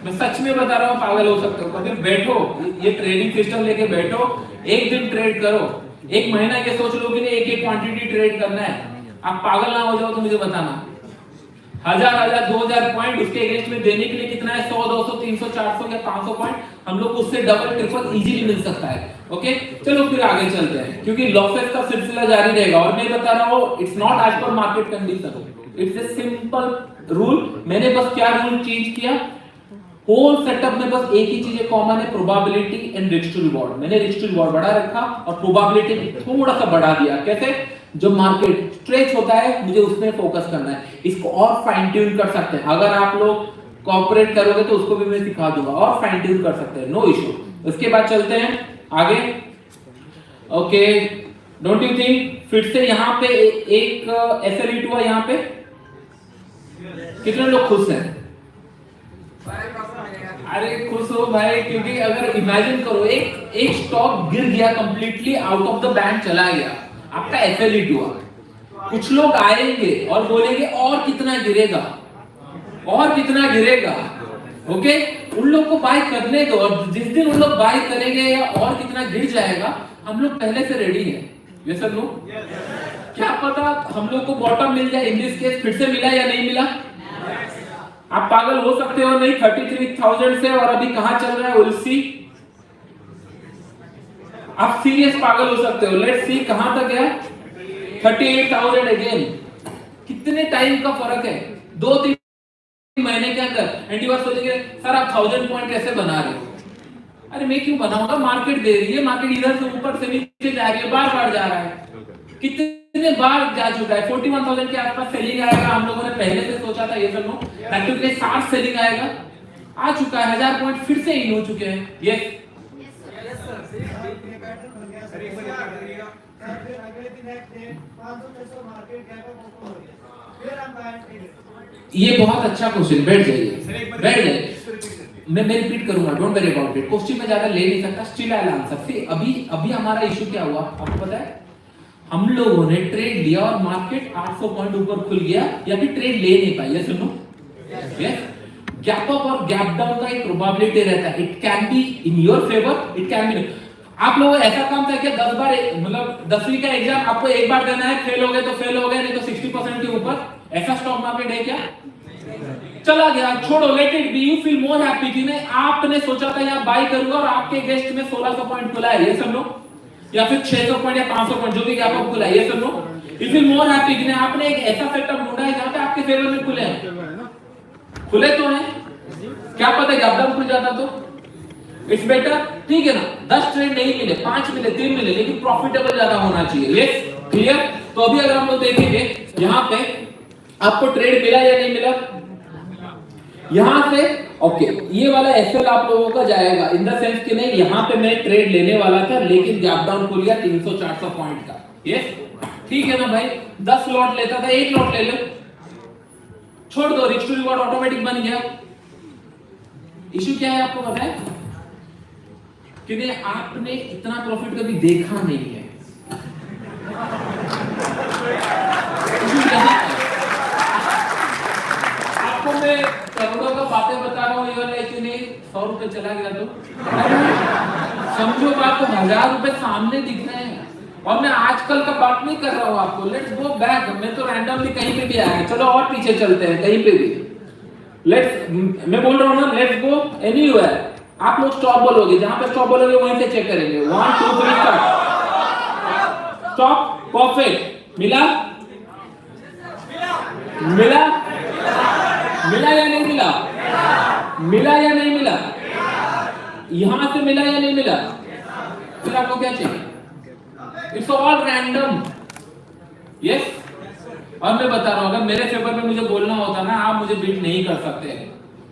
मैं सच में बता रहा हूँ, पागल हो सकते हो। कभी बैठो, ये ट्रेडिंग सिस्टम लेके बैठो, एक दिन ट्रेड करो, एक महीना ये सोच लो कि नहीं एक क्वांटिटी ट्रेड करना है। आप पागल ना हो जाओ तो मुझे बताना, 1000, 2000 पॉइंट उसके अगेंस्ट में देने के लिए कितना है, 100, 200, 300, 400 या 500 पॉइंट, हम लोग उससे डबल ट्रिपल इजीली मिल सकता है। ओके, चलो फिर आगे चलते हैं, क्योंकि लॉसेस का सिलसिला जारी रहेगा। और मैं बता रहा हूँ, it's not as per market condition, it's a simple rule. मैंने बस क्या रूल चेंज किया, होल सेटअप में बस एक ही चीज कॉमन है, probability and risk to reward. मैंने रिस्क टू रिवॉर्ड बढ़ा रखा और प्रोबेबिलिटी थोड़ा सा बढ़ा दिया। कैसे? जब मार्केट स्ट्रेच होता है मुझे उसमें फोकस करना है। इसको और फाइन ट्यून कर सकते हैं, अगर आप लोग कोऑपरेट करोगे तो उसको भी मैं सिखा दूंगा, और फाइन ट्यून कर सकते हैं, नो इशू। उसके बाद चलते हैं आगे। ओके, डोंट यू थिंक फिर से यहाँ पे एक एसएल हुआ, यहाँ पे कितने लोग खुश हैं? अरे खुश हो भाई, क्योंकि अगर इमेजिन करो एक स्टॉक गिर गया, completely out of the bank चला गया, आपका एफएलईट हुआ। कुछ लोग आएंगे और बोलेंगे और कितना गिरेगा, और कितना गिरेगा। ओके, उन लोग को बाय करने दो, और जिस दिन उन लोग बाय करेंगे या और कितना गिर जाएगा, हम लोग पहले से रेडी हैं। ये सब लोग क्या पता हम लोग को बॉटम मिल जाए, इन दिस केस फिर से मिला या नहीं मिला। आप पागल हो सकते हो नहीं, 33,000 से और अभी कहां चल रहा है, विल सी। आप सीरियस पागल हो सकते हो। लेट्स सी कहां तक है, 38,000 अगेन। कितने टाइम का फर्क है, 2-3 महीने के अंदर। एंड यू आर सोचेंगे सर आप 1000 पॉइंट कैसे बना रहे हो? अरे मैं क्यों बनाऊंगा, मार्केट दे रही है, मार्केट इधर से ऊपर से नीचे जा रही है, बार बार जा रहा है। कितने बार जा चुका है, 41,000 के आसपास सेलिंग आएगा, हम लोगों ने पहले से सोचा था ये सब नो, प्रैक्टिकली 60 सेलिंग आएगा, आ चुका है, 1000 पॉइंट फिर से इन हो चुके हैं। ये ये बहुत अच्छा क्वेश्चन, बैठ जाइए, बैठ जाइए, मैं रिपीट करूंगा, don't worry about it, question में ज्यादा ले नहीं सकता, स्टिल आई विल आंसर। सी अभी हमारा इशू क्या हुआ आपको पता है, हम लोगों ने ट्रेड लिया और मार्केट 800 पॉइंट ऊपर खुल गया, या फिर ट्रेड ले नहीं पाई, yes no, yes, gap up और गैप डाउन का एक प्रोबेबिलिटी रहता है, it can be in your favour, it can be, आप लोगों ऐसा काम था कि 10 बार मतलब 10वीं का एग्जाम आपको एक बार देना है, फेल हो गए तो फेल हो गए, नहीं तो 60% के ऊपर, ऐसा स्टॉक मार्केट है क्या? चला गया, छोड़ो, let it be, you feel more happy कि नहीं आपने सोचा था यहां बाय करूंगा और आपके अगेंस्ट में 1600 पॉइंट खुला है, ये सब लो, या फिर 600 पॉइंट या 500 पॉइंट जो भी गैप अप खुला है, ये सब लो, यू फील मोर हैप्पी कि नहीं आपने एक ऐसा सेटअप ढूंढा है जहां पे आपके फेवर में खुले हैं, खुले तो हैं, क्या पता गैप डाउन खुल जाता तो इट्स बेटर, ठीक है ना, 10 ट्रेड नहीं मिले, 5 मिले, 3 मिले, लेकिन प्रॉफिटेबल ज्यादा होना चाहिए, यस, क्लियर। तो अभी अगर हम लोग देखेंगे यहां पे आपको ट्रेड मिला या नहीं मिला, यहां से ओके, ये वाला एसएल आप लोगों का जाएगा इन द सेंस कि नहीं यहां पे मैं ट्रेड लेने वाला था, लेकिन गैप डाउन खुल गया 300-400 पॉइंट का, यस, ठीक है ना भाई, 10 लॉट लेता था, 1 लॉट ले लो, छोड़ दो, रिस्क टू रिवॉर्ड ऑटोमेटिक बन गया। इशू क्या है आपको पता है कि नहीं आपने इतना प्रॉफिट कभी देखा नहीं है, आपको मैं करोड़ों का बातें बता रहा हूँ, ये वाला कि नहीं 100 रुपए चला गया तो समझो बात, तो 1000 रुपए सामने दिख रहे हैं, और मैं आजकल का बात नहीं कर रहा हूँ आपको, लेट्स गो बैक, मैं तो रैंडमली कहीं पे भी आया, चलो और पीछे चलते हैं कहीं पे भी, लेट्स, मैं बोल रहा हूँ ना, लेट्स गो एनीवेयर, आप लोग स्टॉप बोलोगे, जहां पे स्टॉप बोलोगे वहीं से चेक करेंगे, 1 2 3 स्टार्ट, स्टॉप, परफेक्ट, मिला मिला मिला या नहीं मिला, मिला या नहीं मिला, यहां से मिला या नहीं मिला, फिर आपको क्या चाहिए, इट्स ऑल रैंडम, यस। और मैं बता रहा हूं अगर मेरे फेवर में मुझे बोलना होता ना, आप मुझे बीट नहीं कर सकते,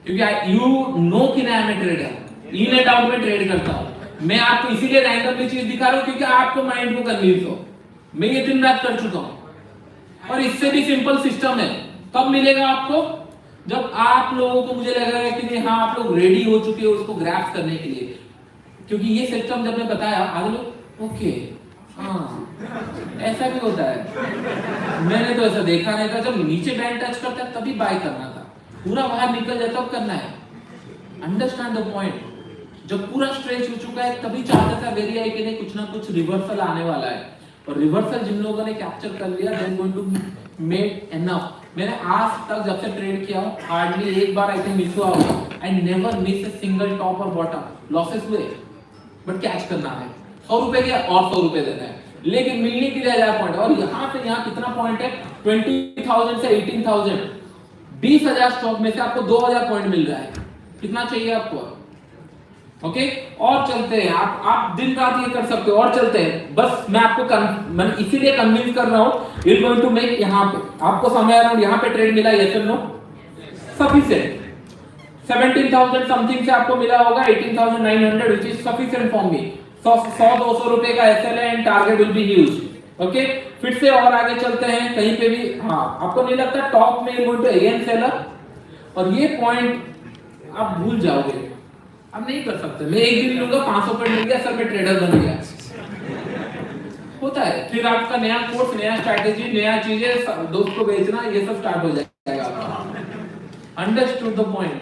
क्योंकि यू नो कि मैं am trader, in and out में ट्रेड करता हूं, मैं आपको इसीलिए रैंडमली चीज दिखा रहा हूं क्योंकि आपको माइंड को कन्विंस हो, मैं ये दिन रात कर चुका हूं, और इससे भी सिंपल सिस्टम है, कब मिलेगा आपको, जब आप लोगों को मुझे लग रहा है कि नहीं हाँ आप लोग रेडी हो चुके हो उसको ग्रैस्प करने के लिए, क्योंकि ये सिस्टम जब मैं बताया आज लोग ओके हाँ ऐसा भी होता है, मैंने तो ऐसा देखा नहीं था, जब नीचे बैंड टच करता है तभी बाय करना था, पूरा बाहर निकल जाए तब करना है, अंडरस्टैंड द पॉइंट, जब पूरा स्ट्रेच हो चुका है तभी चाहता था वेरी आई कि नहीं कुछ ना कुछ रिवर्सल आने वाला है, और रिवर्सल जिन लोगों ने कैप्चर कर लिया then going to make enough. मैंने आज तक जब से ट्रेड किया हूं हार्डली एक बार आई थिंक मिस हुआ होगा, I never miss a single top और बॉटम, लॉसेस हुए बट कैच करना है, 100 रुपए के और 100 रुपए देना है, लेकिन मिलने के लिए 1000 पॉइंट, और यहाँ पे यहाँ कितना पॉइंट है 20,000 से 18,000, 20,000 स्टॉक में से आपको 2,000 पॉइंट मिल रहा है, कितना चाहिए आपको, ओके और चलते हैं, आप दिन रात ये कर सकते हो, और चलते हैं, बस मैं आपको मैं इसीलिए कन्विंस कर रहा हूं, इट गोइंग टू मेक, यहाँ पे आपको समय अराउंड यहाँ पे ट्रेड मिला, यस और नो, सफिशिएंट, 17,000 समथिंग से आपको मिला होगा 18,900 which is sufficient for me, 100-200 रुपए का एसएल है and target will be huge, okay फिर से और आगे चलते हैं कहीं पे भी, हाँ आपको नहीं लगता टॉप में गोइंग टू अगेन सेलर, और ये पॉइंट आप भूल जाओगे, अब नहीं कर सकते, मैं एक दिन लूंगा 500 पॉइंट मिल गया सर मैं ट्रेडर बन गया, होता है, फिर आपका नया कोर्स, नया स्ट्रैटेजी, नया चीजें दोस्त को बेचना, ये सब स्टार्ट हो जाएगा आपका, अंडरस्टूड द पॉइंट,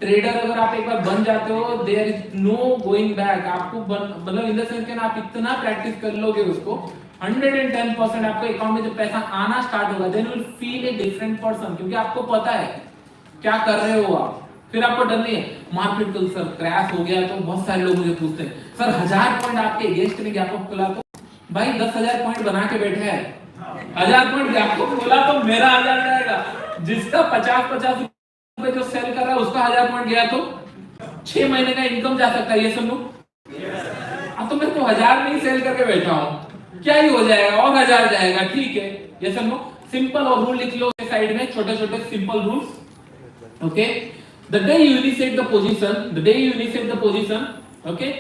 ट्रेडर अगर आप एक बार बन जाते हो there is no going back, आपको मतलब इन द सेंस कि आप इतना प्रैक्टिस कर लोगे उसको 110% आपके अकाउंट में जब पैसा आना स्टार्ट होगा then you will feel a different person, क्योंकि आपको पता है क्या कर रहे हो आप, फिर आपको डर नहीं है, मार्केट कल सर क्रैश हो गया तो बहुत सारे लोग मुझे पूछते हैं सर 1000 पॉइंट आपके अगेंस्ट में गैप अप खुला, तो भाई 10,000 पॉइंट बना के बैठे हैं, 1000 पॉइंट गैप अप खुला तो मेरा 1000 जाएगा, जिसका 50-50 रुपए जो सेल कर रहा है उसका 1000 पॉइंट गया तो 6 महीने का इनकम जा सकता है, ये सुनो, अब तो मैं तो 1000 में ही सेल करके बैठा हूं, क्या ही हो जाएगा, और 1000 जाएगा, ठीक है। ये सब नो सिंपल, और रूल लिख लो साइड में, छोटे छोटे simple rules. Okay, the day you reset the position, the day you reset the position, okay,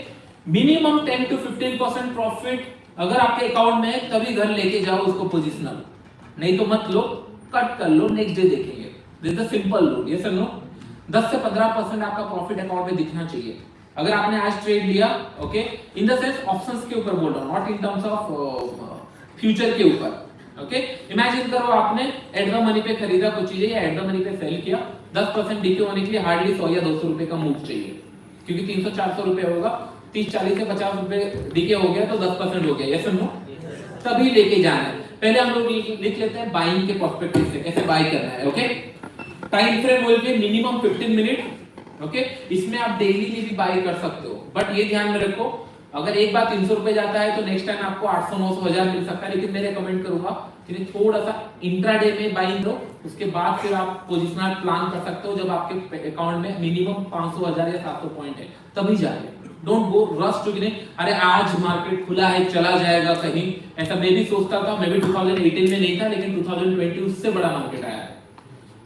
minimum 10 to 15% profit अगर आपके अकाउंट में है तभी घर लेके जाओ उसको पोजिशनल, नहीं तो मत लो, कट कर लो, नेक्स्ट डे देखेंगे। This is the simple rule. ये सुनो, 10 से 15% आपका प्रॉफिट अकाउंट में दिखना चाहिए अगर आपने आज ट्रेड लिया। Okay, in the sense options के ऊपर बोल रहा हूं, not in terms of future के ऊपर। ओके, इमेजिन करो आपने एट द मनी पे खरीदा कुछ चीजें या एट द मनी पे सेल किया, 10% डीके होने के लिए हार्डली 100 या 200 रुपए का मूव चाहिए, क्योंकि 300-400 रुपए होगा, 30-40 से 50 रुपए डीके हो गया तो 10% हो गया। यस नो, तभी लेके जाना है। पहले हम लोग लिख लेते हैं बाइंग के पर्सपेक्टिव से कैसे बाय करना है। ओके, टाइम फ्रेम बोल के मिनिमम 15 मिनट। ओके, इसमें आप डेली में भी बाय कर सकते हो, बट ये ध्यान में रखो अगर एक बार 300 रुपए जाता है तो नेक्स्ट टाइम आपको 800, 900, 1000 मिल सकता है। लेकिन मैं रेकमेंड करूंगा कि थोड़ा सा इंट्राडे में बाइंग दो, उसके बाद फिर आप पोजिशनल प्लान कर सकते हो जब आपके अकाउंट में मिनिमम 500, 1000 या 700 पॉइंट है, तभी जाइए। डोंट गो रश टू कि अरे आज मार्केट खुला है चला जाएगा कहीं, ऐसा मैं भी सोचता था। मैं भी 2018 में नहीं था, लेकिन 2020 उससे बड़ा मार्केट आया है।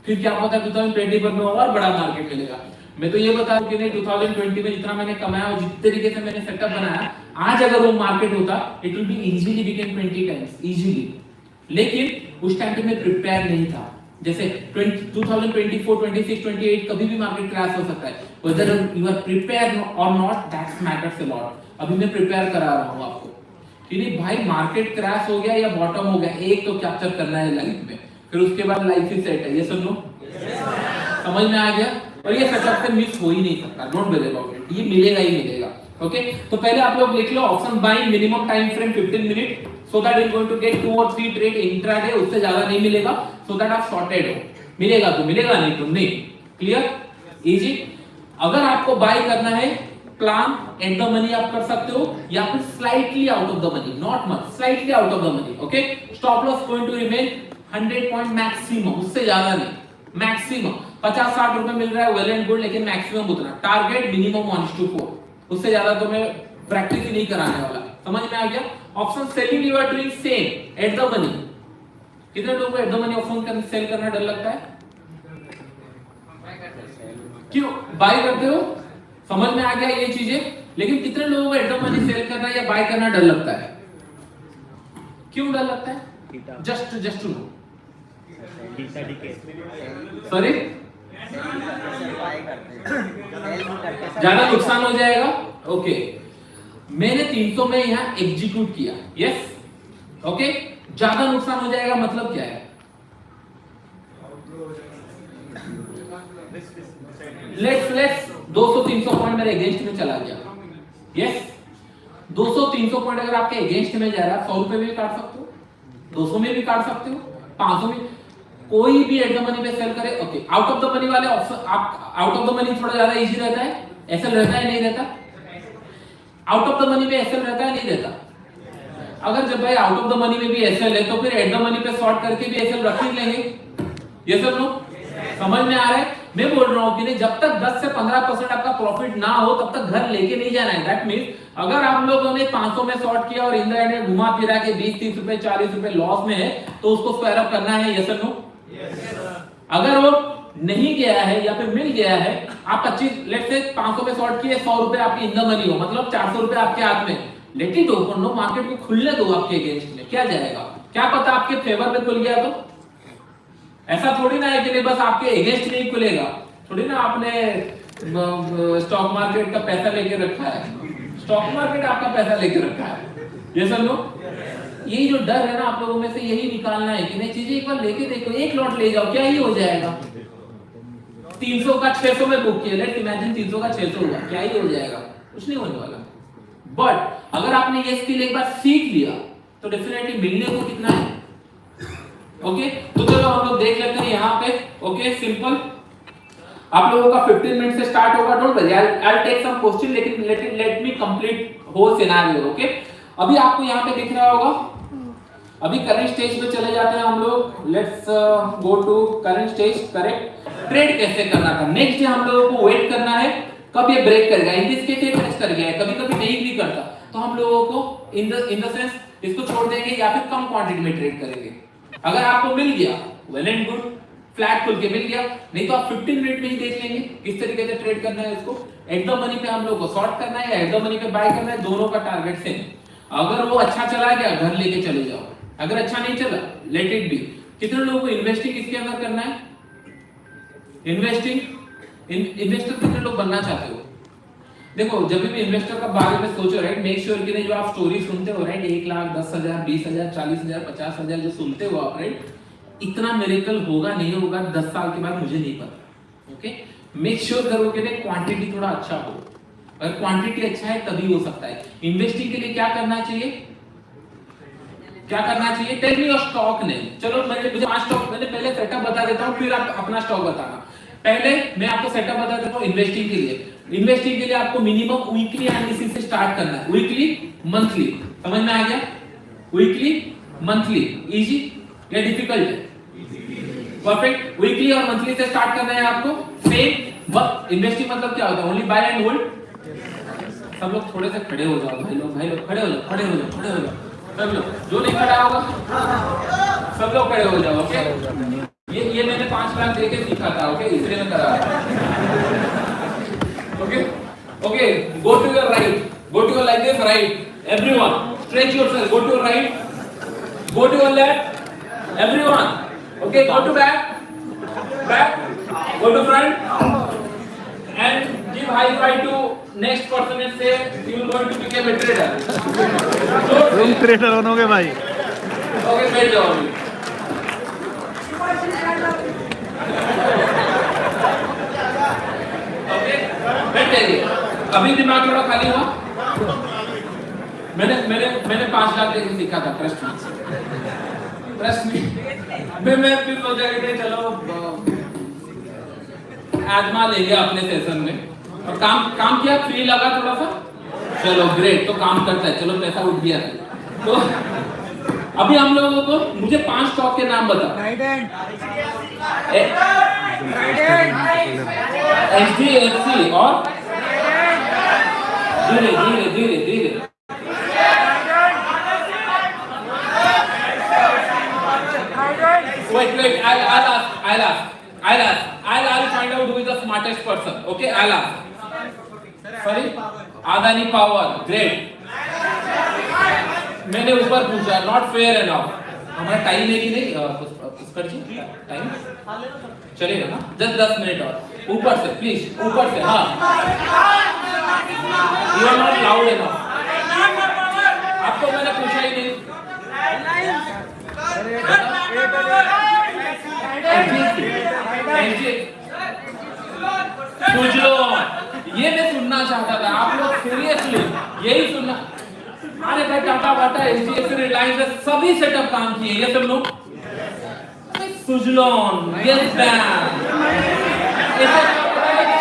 फिर क्या पता 2021 में और बड़ा मार्केट मिलेगा। मैं तो ये बता दूं कि नहीं, 2020 में जितना मैंने कमाया और जिस तरीके से मैंने सेटअप बनाया, आज अगर वो मार्केट होता it will be easily become 20 times easily. लेकिन उस टाइम पे मैं प्रिपेयर नहीं था। जैसे 2024, 26, 28 कभी भी मार्केट क्रैश हो सकता है, whether you are prepared or not that matters a lot। अभी मैं प्रिपेयर करा रहा हूँ आपको कि नहीं भाई, मार्केट क्रैश हो गया या बॉटम हो गया, एक तो कैप्चर करना है लाइफ में, फिर उसके बाद लाइफ ही सेट है। ये सुन लो, समझ में आ गया? और ये सेटअप से मिस हो ही नहीं सकता, डोंट वरी अबाउट इट, ये मिलेगा ही मिलेगा। ओके, तो पहले आप लोग लिख लो option buying minimum time frame 15 minute, so that you are going to get 2 or 3 trade intraday, उससे ज्यादा नहीं मिलेगा, सो दैट आप सॉर्टेड हो। मिलेगा तो मिलेगा, नहीं तो नहीं। Clear, easy. अगर आपको बाय करना है, प्लान एट द मनी आप कर सकते हो या फिर slightly out of the money, not much, slightly out of the money. Okay, stop loss going to remain 100 point maximum, उससे ज्यादा नहीं, मैक्सिमम 50-60 रुपए मिल रहा है, वेल एंड गुड, लेकिन मैक्सिमम उतना। टारगेट मिनिमम 1:4, उससे ज्यादा तो मैं प्रैक्टिस ही नहीं कराने वाला। समझ में आ गया? Option selling you are doing same at the money. कितने लोगों को at the money option sell करना डर लगता है? क्यों बाय करते हो? समझ में आ गया ये चीजें, लेकिन कितने लोगों को एट द मनी सेल करना या बाय करना डर लगता है? क्यों डर लगता है? Just to know. सॉरी, ज्यादा नुकसान हो जाएगा। ओके, मैंने 300 में यहां एग्जीक्यूट किया, यस। ओके, ज्यादा नुकसान हो जाएगा मतलब क्या है? लेट्स 200-300 पॉइंट मेरे अगेंस्ट में चला गया, यस। 200-300 पॉइंट अगर आपके अगेंस्ट में जा रहा है, 100 रुपए में भी काट सकते हो, 200 में भी काट सकते हो, 500 में, कोई भी एट द मनी पे सेल करे। Okay, out of the money वाले ऑप्शन, आप आउट ऑफ द मनी थोड़ा ज्यादा इजी रहता है, एसएल रहता है नहीं रहता? आउट ऑफ द मनी पे एसएल रहता है नहीं रहता? अगर जब भाई आउट ऑफ द मनी में भी एसएल है तो फिर एट द मनी पे शॉर्ट करके भी एसएल रख ही लेंगे। ये सब लोग समझ में आ रहा है? मैं बोल रहा हूं कि नहीं, जब तक 10 से 15% आपका प्रॉफिट ना हो तब तक घर लेके नहीं जाना है। दैट मींस अगर आप लोगों ने 500 में शॉर्ट किया और इन द एंड घुमा फिरा के 20-30 रुपए 40 रुपए लॉस में है, तो उसको स्क्वायर अप करना है। यस और नो? अगर वो नहीं गया है या फिर मिल गया है, आप 25 लेट्स से 500 में शॉर्ट किए, 100 रुपए आपकी इन द मनी हो, मतलब 400 रुपए आपके हाथ में, let it open, no market को खुलने दो आपके अगेंस्ट में, क्या जाएगा? क्या पता आपके फेवर में खुल गया तो? ऐसा थोड़ी ना है कि नहीं बस आपके अगेंस्ट नहीं खुलेगा, थोड़ी ना आपने स्टॉक मार्केट का पैसा लेके रखा है, स्टॉक मार्केट आपका पैसा लेके रखा है। ये सब लोग, यही जो डर है ना आप लोगों में से, यही निकालना है कि नहीं चीजें एक बार लेके देखो, एक लॉट ले जाओ, क्या ही हो जाएगा? 300 का 600 में बुक किया, लेट्स इमेजिन 300 का 600 हुआ, क्या ही हो जाएगा? कुछ नहीं होने वाला। बट अगर आपने ये स्किल एक बार सीख लिया तो डेफिनेटली मिलने को कितना है। ओके, तो चलो हम लोग देख लेते हैं यहाँ पे। ओके, सिंपल, आप लोगों का 15 मिनट से स्टार्ट होगा। Don't worry, I will take some question, लेकिन let me complete whole scenario. Okay, अभी आपको यहाँ पे दिख रहा होगा, अभी करंट स्टेज पे चले जाते हैं हम लोग। Let's go to current stage. Correct, trade कैसे करना था, नेक्स्ट डे हम लोगों को वेट करना है कब ये ब्रेक करेगा। इन दिस केस ये टेस्ट कर गया है, कभी कभी नहीं भी करता, तो हम लोगों को इन द सेंस इसको छोड़ देंगे या फिर कम क्वांटिटी में ट्रेड करेंगे। अगर आपको मिल गया वेल एंड गुड, फ्लैट खुल के मिल गया, नहीं तो आप 15 मिनट में ही देख लेंगे किस तरीके से ट्रेड करना है इसको। एट द मनी पे हम लोग को शॉर्ट करना है या एट द मनी पे बाय करना है, दोनों का टारगेट सेम। अगर वो अच्छा चला गया घर लेके चले जाओ, अगर अच्छा नहीं चला लेट इट बी। कितने लोगों को इन्वेस्टिंग इसके अंदर करना है? इन्वेस्टिंग इन्वेस्टर कितने लोग बनना चाहते हो? देखो जब भी इन्वेस्टर का बारे में सोचो राइट, मेक श्योर कि नहीं जो आप स्टोरी सुनते हो राइट 1 लाख 10,000 20,000 40,000 50,000 जो सुनते हो आप राइट, इतना मिरेकल होगा नहीं होगा 10 साल के बाद मुझे नहीं पता। ओके, मेक श्योर करो कि नहीं क्वांटिटी थोड़ा अच्छा हो। अगर क्वांटिटी अच्छा है तभी हो सकता है। इन्वेस्टिंग के लिए क्या करना चाहिए? क्या करना चाहिए? Tell me your stock name. चलो मुझे 5 स्टॉक मैंने पहले सेटअप बता देता हूं, फिर आप अपना स्टॉक बताना। पहले मैं आपको सेटअप बता देता हूं इन्वेस्टिंग के लिए। इन्वेस्टिंग के लिए आपको मिनिमम वीकली एनालिसिस से स्टार्ट करना है। वीकली मंथली, समझ में आ गया? वीकली मंथली इजी या डिफिकल्ट है? परफेक्ट। वीकली और मंथली से स्टार्ट करना है आपको। Same work. इन्वेस्टिंग मतलब क्या होता है? Only by and hold. सब लोग थोड़े से खड़े हो जाओ भाई लोग खड़े हो जाओ, खड़े हो जाओ, खड़े हो जाओ सब लोग। जो नहीं खड़ा होगा सब लोग खड़े हो जाओ। ओके, ये मैंने 5 लाख देके सीखा था। ओके, इसलिए मैं करा रहा हूं। Okay okay, go to your right, go to your like this right everyone, stretch yourself, go to your right, go to your left everyone. Okay, go to back, go to front, and give high five to next person and say you are going to become a trader. तुम trader बनोगे भाई। Okay, बैठ जाओ अभी। Okay, बैठ जाइए। अभी दिमाग थोड़ा खाली हुआ? मैंने 5 लाख देके सीखा था, ट्रस्ट मी। मैं फिर सोचा कि चलो आजमा लेंगे अपने सेशन में, और काम किया, फ्री लगा थोड़ा सा, चलो ग्रेट, तो काम करता है, चलो पैसा उठ गया। तो अभी हम लोगों को मुझे 5 स्टॉक के नाम बता। HDFC और धीरे धीरे धीरे धीरे wait, I'll find out who is the smartest person. Okay, I'll ask. Sorry, Adani Power, great. मैंने ऊपर पूछा, not fair enough. हमारा टाइम है कि नहीं? पुष्कर जी टाइम चलेगा ना? 10 मिनट और ऊपर से प्लीज, ऊपर से। हाँ, you are not loud enough. आपको मैंने पूछा ही नहीं। ये मैं सुनना चाहता था, आप लोग सीरियसली यही सुनना। अरे भाई टाटा बाटा एचडीएफसी रिलायंस सभी सेटअप काम किए ये सब लोग। सुजलॉन, यस बैंक,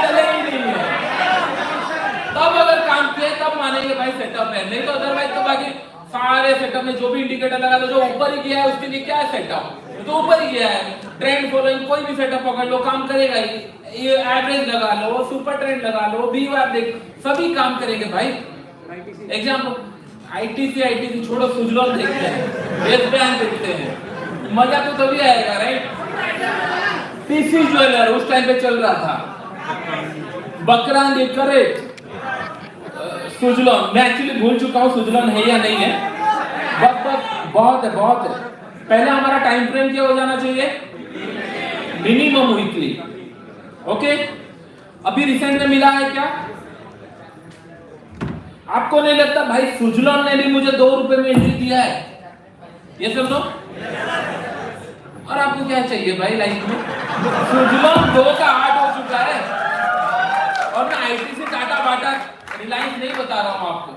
चले ही नहीं है। तब अगर काम किए तब मानेंगे भाई सेटअप है, नहीं तो अदरवाइज तो बाकी सारे सेटअप में जो भी इंडिकेटर लगा लो, जो ऊपर ही गया है उसके लिए क्या है सेटअप, तो ऊपर ही गया है। ट्रेंड फॉलोइंग कोई भी सेटअप पकड़ लो काम करेगा ही। ये एवरेज लगा लो, सुपर ट्रेंड लगा लो, बी वार देख, सभी काम करेंगे भाई। एग्जांपल आईटीसी छोड़ो, सुजलॉन देखते हैं, येस बैंक देखते हैं, मजा तो तभी आएगा राइट। टीसी ज्वेलर उस टाइम पे चल रहा था, बकरान ये करेक्ट। सुजलॉन मैं एक्चुअली भूल चुका हूँ सुजलॉन है या नहीं है, बहुत है। पहले हमारा टाइम फ्रेम क्या हो जाना चाहिए? Minimum weekly. ओके, अभी रिसेंट में मिला है क्या? आपको नहीं लगता भाई सुजलॉन ने भी मुझे 2 रुपए में एंट्री दिया है? ये सब लोग, और आपको क्या चाहिए भाई लाइफ में? सुजलॉन 2 का 8 हो चुका है, और मैं आईटीसी टाटा बाटा रिलायंस नहीं बता रहा हूं आपको,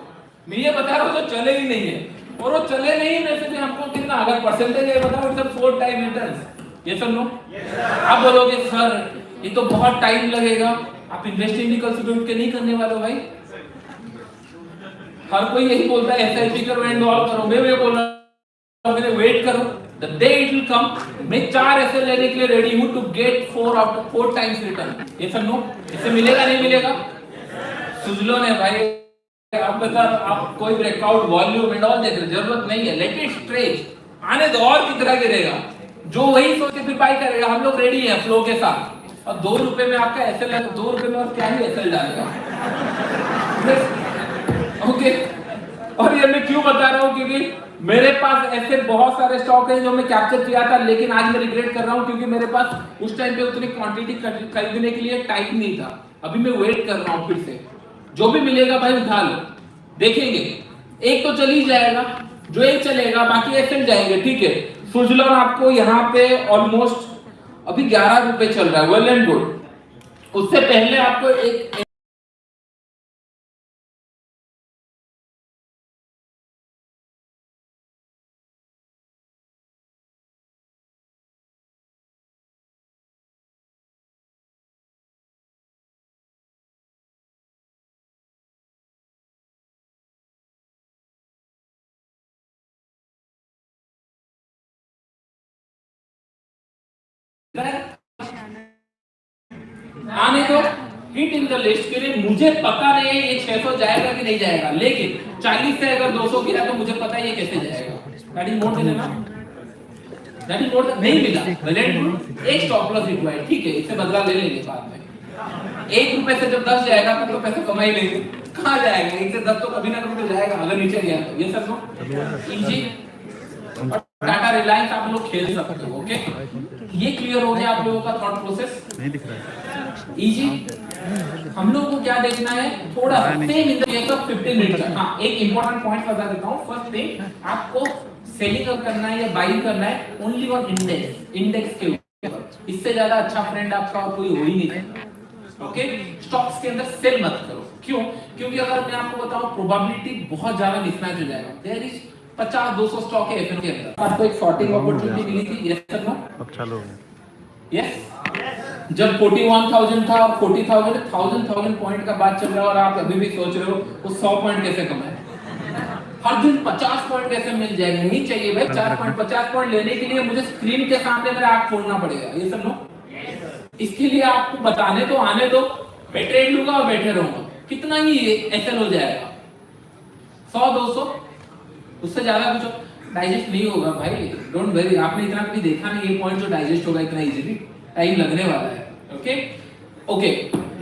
मैं ये बता रहा हूं जो चले ही नहीं है। और वो चले नहीं में से भी हमको कितना, अगर परसेंटेज है बताओ, इट्स 4 टाइम रिटर्न्स। ये सब लोग आप बोलोगे सर ये तो बहुत टाइम लगेगा, आप इन्वेस्टिंग भी कल सुबह उठ के नहीं करने वाले भाई। हर कोई यही बोलता है एसआईपी करो एंड ऑल करो, मैं ये बोल रहा हूं मेरे वेट करो, the day it will come. मैं 4 ऐसे लेने के लिए रेडी हूं टू गेट 4 टाइम्स रिटर्न। ये सब लोग इससे मिलेगा नहीं मिलेगा? सुजलॉन है भाई, आप बता, आप कोई ब्रेकआउट वॉल्यूम एंड ऑल देख रहे, जरूरत नहीं है, लेट इट स्ट्रेच, आने दो, और कितना गिरेगा, जो वही सोच के फिर बाई करेगा। हम लोग रेडी हैं फ्लो के साथ। और 2 रुपए में आपका एसएल है, 2 रुपए में और क्या ही एसएल डालेगा। ओके, और ये मैं क्यों बता रहा हूँ, क्योंकि मेरे पास ऐसे बहुत सारे स्टॉक है जो मैं कैप्चर किया था, लेकिन आज मैं रिग्रेट कर रहा हूँ क्योंकि मेरे पास उस टाइम पे उतनी क्वांटिटी खरीदने के लिए टाइम नहीं था। अभी मैं वेट कर रहा हूँ, फिर से जो भी मिलेगा भाई उठा लो, देखेंगे। एक तो चल ही जाएगा, जो एक चलेगा बाकी ऐसे जाएंगे, ठीक है। सुजलॉन आपको यहाँ पे ऑलमोस्ट अभी 11 रुपए चल रहा है, वेल एंड गुड। उससे पहले आपको एक आने दो हिट इन द लिस्ट के लिए। मुझे पता नहीं है ये 600 जाएगा कि नहीं जाएगा, लेकिन 40 से अगर 200 गिरा तो मुझे पता है ये कैसे जाएगा। That is more than enough, that is मोर, नहीं मिला वेल एक स्टॉप लॉस रिक्वायर्ड, ठीक है, इससे बदला ले लेंगे बाद में। 1 रुपए से जब 10 जाएगा तब तो पैसे कमा ही लेंगे। कहाँ जाएगा, 1 से 10 तो कभी ना कभी तो जाएगा, अगर नीचे गया तो। ये सब लो इजी, टाटा रिलायंस आप लोग खेल सकते हो। ओके, ये क्लियर हो गया आप लोगों का थॉट प्रोसेस, नहीं दिख रहा है इजी। हम लोगों को क्या देखना है, थोड़ा सा same in the case of 15 minute का। हाँ, एक इंपॉर्टेंट पॉइंट बता देता हूँ। फर्स्ट थिंग, आपको सेलिंग करना है या बाइंग करना है ओनली ऑन इंडेक्स, इंडेक्स के ऊपर। इससे ज्यादा अच्छा फ्रेंड आपका और कोई हो ही नहीं सकता। ओके, स्टॉक्स के अंदर सेल मत करो। क्यों? क्योंकि अगर मैं आपको बताऊं प्रोबेबिलिटी बहुत ज्यादा मिसमैच हो जाएगा। देयर इज 50-200 स्टॉक है एफएन के अंदर, आपको एक शॉर्टिंग अपॉर्चुनिटी मिली थी, यस सर नो? अब चालू हो गया। यस, जब 41,000 था और 40,000 1000 पॉइंट का बात चल रहा है और आप अभी भी सोच रहे हो वो 100 पॉइंट कैसे कमाए, हर दिन 50 पॉइंट कैसे मिल जाएगा। नहीं चाहिए भाई 4 पॉइंट, 50 पॉइंट लेने के लिए मुझे स्क्रीन के सामने मेरा आंख खोलना पड़ेगा, ये सब नो। इसके लिए आपको बताने तो आने दो, मैं ट्रेड लूंगा और बैठे रहूंगा, कितना ही एसएल हो जाएगा, 100-200, उससे ज्यादा कुछ डाइजेस्ट नहीं होगा भाई, डोंट वरी। आपने इतना कभी देखा नहीं ये पॉइंट जो डाइजेस्ट होगा इतना इजीली, टाइम लगने वाला है। ओके ओके,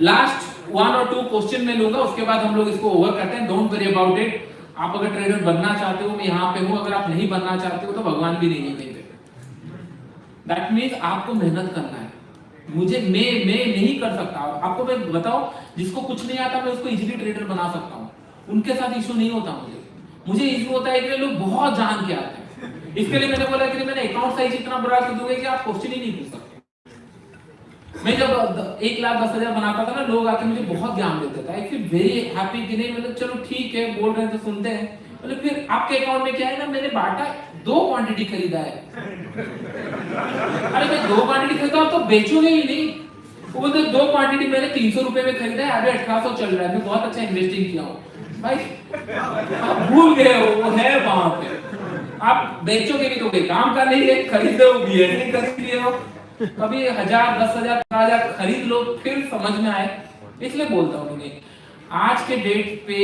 लास्ट 1 और 2 क्वेश्चन में लूंगा, उसके बाद हम लोग इसको ओवर करते हैं। Don't worry about it. आप अगर ट्रेडर बनना चाहते हो, मैं यहाँ पे हूँ, अगर आप नहीं बनना चाहते हो तो भगवान भी नहीं है कहीं पे। दैट मीन्स आपको मेहनत करना है। मुझे मैं नहीं कर सकता, आपको मैं बताऊं, जिसको कुछ नहीं आता मैं उसको इजीली ट्रेडर बना सकता हूँ, उनके साथ इशू नहीं होता। मुझे इशू होता है कि लोग बहुत जान के आते हैं। इसके लिए मैंने बोला कि मैंने अकाउंट साइज इतना बड़ा कर दूंगा कि आप क्वेश्चन ही नहीं पूछ सकते। मैं जब 1,10,000 बनाता था ना, लोग आके मुझे बहुत ज्ञान देते थे। आई फील वेरी हैप्पी कि नहीं, मतलब चलो ठीक है बोल रहे हैं तो सुनते हैं। मतलब फिर आपके अकाउंट में क्या है ना, मैंने बाटा 2 क्वांटिटी खरीदा है। अरे मैं 2 क्वांटिटी खरीदा तो बेचूंगे ही नहीं। वो बोलते 2 क्वांटिटी मैंने 300 रुपए में खरीदा है, अभी 1800 चल रहा है, मैं बहुत अच्छा इन्वेस्टिंग किया हूँ। भाई आप भूल गए हो, वो है वहां पे। आप बेचोगे भी तो कोई काम का नहीं है, खरीदोगे ऐसे खरीद लिए हो। कभी 1000, 10,000, 15,000 खरीद लो, फिर समझ में आए। इसलिए बोलता हूँ मैं, आज के डेट पे